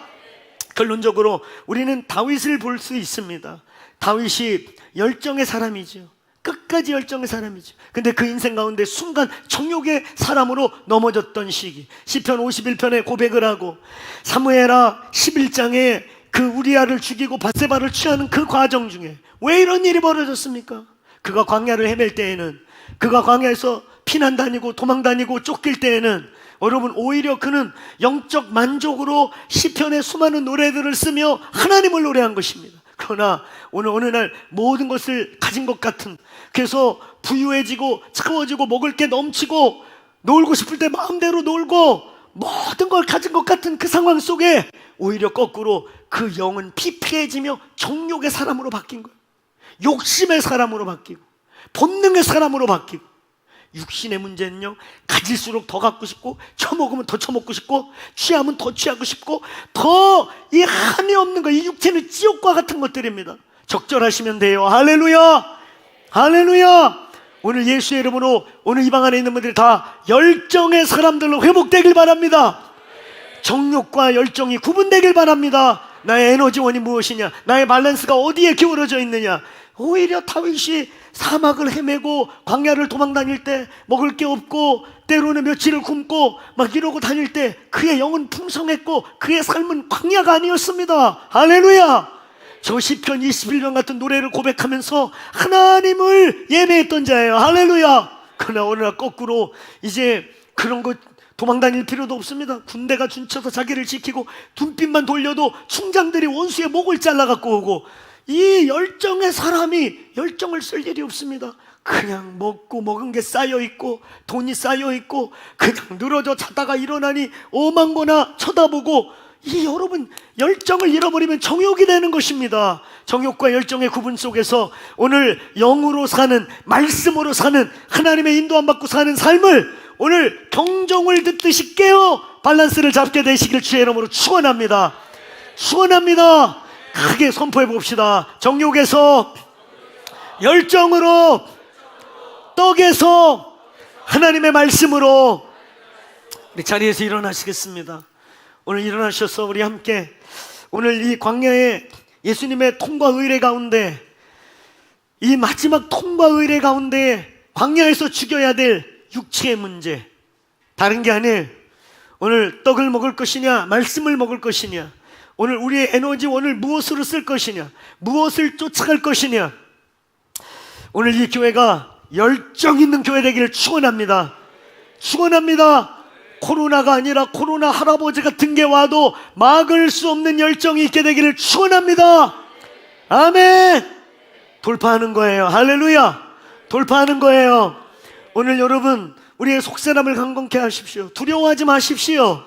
결론적으로 우리는 다윗을 볼 수 있습니다. 다윗이 열정의 사람이죠. 끝까지 열정의 사람이죠. 근데 그 인생 가운데 순간 정욕의 사람으로 넘어졌던 시기, 시편 51편에 고백을 하고 사무엘하 11장에 그 우리아를 죽이고 밧세바를 취하는 그 과정 중에 왜 이런 일이 벌어졌습니까? 그가 광야를 헤맬 때에는, 그가 광야에서 피난 다니고 도망 다니고 쫓길 때에는 여러분, 오히려 그는 영적 만족으로 시편의 수많은 노래들을 쓰며 하나님을 노래한 것입니다. 그러나 오늘 어느 날 모든 것을 가진 것 같은, 그래서 부유해지고 차가워지고 먹을 게 넘치고 놀고 싶을 때 마음대로 놀고 모든 걸 가진 것 같은 그 상황 속에 오히려 거꾸로 그 영은 피폐해지며 정욕의 사람으로 바뀐 거예요. 욕심의 사람으로 바뀌고 본능의 사람으로 바뀌고, 육신의 문제는요, 가질수록 더 갖고 싶고, 처먹으면 더 처먹고 싶고, 취하면 더 취하고 싶고, 더 이 한이 없는 거, 이 육체는 지옥과 같은 것들입니다. 적절하시면 돼요. 할렐루야, 할렐루야. 오늘 예수의 이름으로 오늘 이 방 안에 있는 분들이 다 열정의 사람들로 회복되길 바랍니다. 정욕과 열정이 구분되길 바랍니다. 나의 에너지원이 무엇이냐, 나의 밸런스가 어디에 기울어져 있느냐. 오히려 다윗이 사막을 헤매고 광야를 도망 다닐 때 먹을 게 없고 때로는 며칠을 굶고 막 이러고 다닐 때 그의 영은 풍성했고 그의 삶은 광야가 아니었습니다. 할렐루야. 저 시편 21편 같은 노래를 고백하면서 하나님을 예배했던 자예요. 할렐루야. 그러나 어느 날 거꾸로 이제 그런 거 도망 다닐 필요도 없습니다. 군대가 준쳐서 자기를 지키고 눈빛만 돌려도 충장들이 원수의 목을 잘라갖고 오고, 이 열정의 사람이 열정을 쓸 일이 없습니다. 그냥 먹고 먹은 게 쌓여있고 돈이 쌓여있고 그냥 늘어져 자다가 일어나니 엄한 거나 쳐다보고, 이 여러분 열정을 잃어버리면 정욕이 되는 것입니다. 정욕과 열정의 구분 속에서 오늘 영으로 사는, 말씀으로 사는, 하나님의 인도 안 받고 사는 삶을 오늘 경종을 듣듯이 깨어 밸런스를 잡게 되시길 주의 이름으로 축원합니다. 축원합니다. 크게 선포해 봅시다. 정욕에서 열정으로, 떡에서 하나님의 말씀으로. 우리 자리에서 일어나시겠습니다. 오늘 일어나셔서 우리 함께 오늘 이 광야의 예수님의 통과 의례 가운데, 이 마지막 통과 의례 가운데 광야에서 죽여야 될 육체의 문제, 다른 게 아니에요. 오늘 떡을 먹을 것이냐, 말씀을 먹을 것이냐, 오늘 우리의 에너지원을 무엇으로 쓸 것이냐, 무엇을 쫓아갈 것이냐. 오늘 이 교회가 열정 있는 교회 되기를 축원합니다. 축원합니다. 코로나가 아니라 코로나 할아버지가 등게 와도 막을 수 없는 열정이 있게 되기를 축원합니다. 아멘. 돌파하는 거예요. 할렐루야. 돌파하는 거예요. 오늘 여러분, 우리의 속사람을 강건케 하십시오. 두려워하지 마십시오.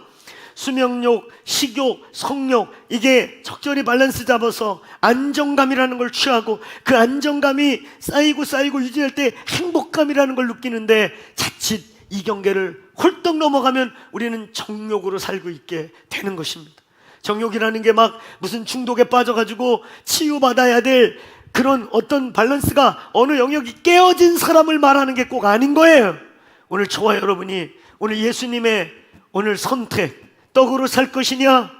수명욕, 식욕, 성욕, 이게 적절히 밸런스 잡아서 안정감이라는 걸 취하고, 그 안정감이 쌓이고 유지할 때 행복감이라는 걸 느끼는데, 자칫 이 경계를 홀떡 넘어가면 우리는 정욕으로 살고 있게 되는 것입니다. 정욕이라는 게 막 무슨 중독에 빠져가지고 치유받아야 될 그런 어떤 밸런스가 어느 영역이 깨어진 사람을 말하는 게 꼭 아닌 거예요. 오늘 저와 여러분이 오늘 예수님의 오늘 선택, 떡으로 살 것이냐,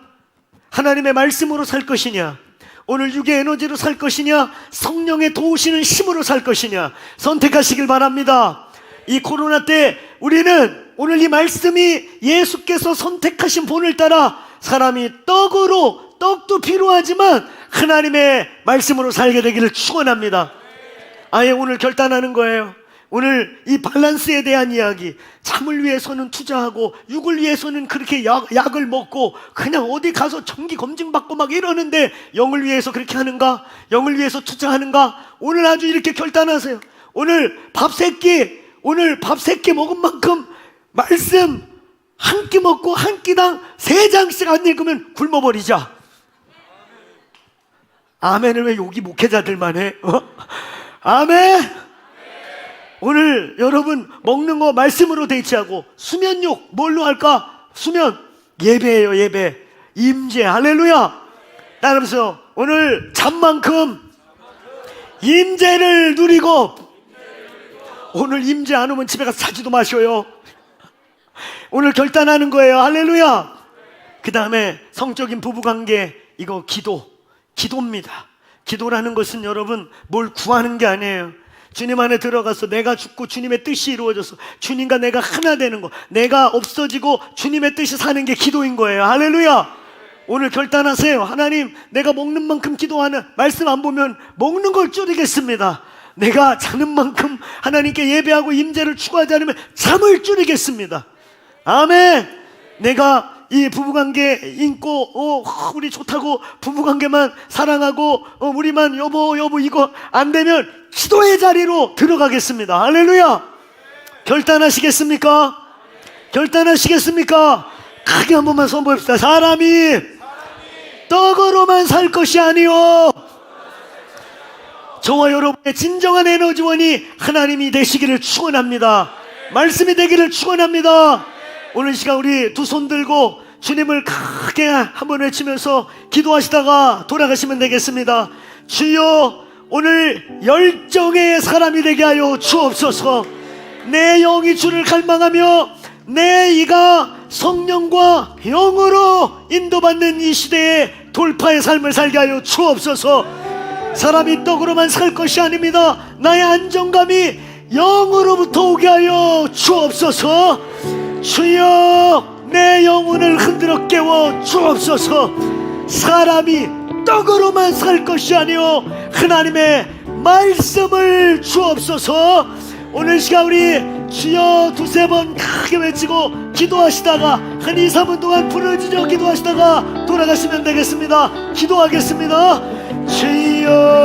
하나님의 말씀으로 살 것이냐, 오늘 육의 에너지로 살 것이냐, 성령의 도우시는 힘으로 살 것이냐, 선택하시길 바랍니다. 이 코로나 때 우리는 오늘 이 말씀이 예수께서 선택하신 본을 따라 사람이 떡도 필요하지만 하나님의 말씀으로 살게 되기를 축원합니다. 아예 오늘 결단하는 거예요. 오늘 이 밸런스에 대한 이야기, 잠을 위해서는 투자하고 육을 위해서는 그렇게 약을 먹고 그냥 어디 가서 정기 검진 받고 막 이러는데 영을 위해서 그렇게 하는가? 영을 위해서 투자하는가? 오늘 아주 이렇게 결단하세요. 오늘 밥 세 끼 먹은 만큼 말씀 한 끼 먹고 한 끼당 3장씩 안 읽으면 굶어버리자. 아멘을 왜 여기 목회자들만 해? 아멘. 오늘 여러분 먹는 거 말씀으로 대치하고, 수면욕 뭘로 할까? 수면 예배예요. 예배, 임재. 할렐루야. 따라하면서 오늘 잠만큼 임재를 누리고, 오늘 임재 안 오면 집에 가서 자지도 마셔요. 오늘 결단하는 거예요. 할렐루야. 그 다음에 성적인 부부관계, 이거 기도입니다. 기도라는 것은 여러분 뭘 구하는 게 아니에요. 주님 안에 들어가서 내가 죽고 주님의 뜻이 이루어져서 주님과 내가 하나 되는 거, 내가 없어지고 주님의 뜻이 사는 게 기도인 거예요. 할렐루야. 오늘 결단하세요. 하나님, 내가 먹는 만큼 기도하는, 말씀 안 보면 먹는 걸 줄이겠습니다. 내가 자는 만큼 하나님께 예배하고 임재를 추구하지 않으면 잠을 줄이겠습니다. 아멘. 내가 이 부부관계 인고 우리 좋다고 부부관계만 사랑하고 우리만 여보 이거 안 되면 기도의 자리로 들어가겠습니다. 할렐루야. 결단하시겠습니까? 결단하시겠습니까? 크게 한 번만 선포합시다. 사람이 떡으로만 살 것이 아니요, 저와 여러분의 진정한 에너지원이 하나님이 되시기를 축원합니다. 말씀이 되기를 축원합니다. 오늘 시간 우리 두 손 들고 주님을 크게 한번 외치면서 기도하시다가 돌아가시면 되겠습니다. 주여, 오늘 열정의 사람이 되게 하여 주옵소서. 내 영이 주를 갈망하며 내 이가 성령과 영으로 인도받는 이 시대에 돌파의 삶을 살게 하여 주옵소서. 사람이 떡으로만 살 것이 아닙니다. 나의 안정감이 영으로부터 오게 하여 주옵소서. 주여, 내 영혼을 흔들어 깨워 주옵소서. 사람이 떡으로만 살 것이 아니요, 하나님의 말씀을 주옵소서. 오늘 시간 우리 주여 두세 번 크게 외치고 기도하시다가 한 2, 3분 동안 부르짖어 기도하시다가 돌아가시면 되겠습니다. 기도하겠습니다. 주여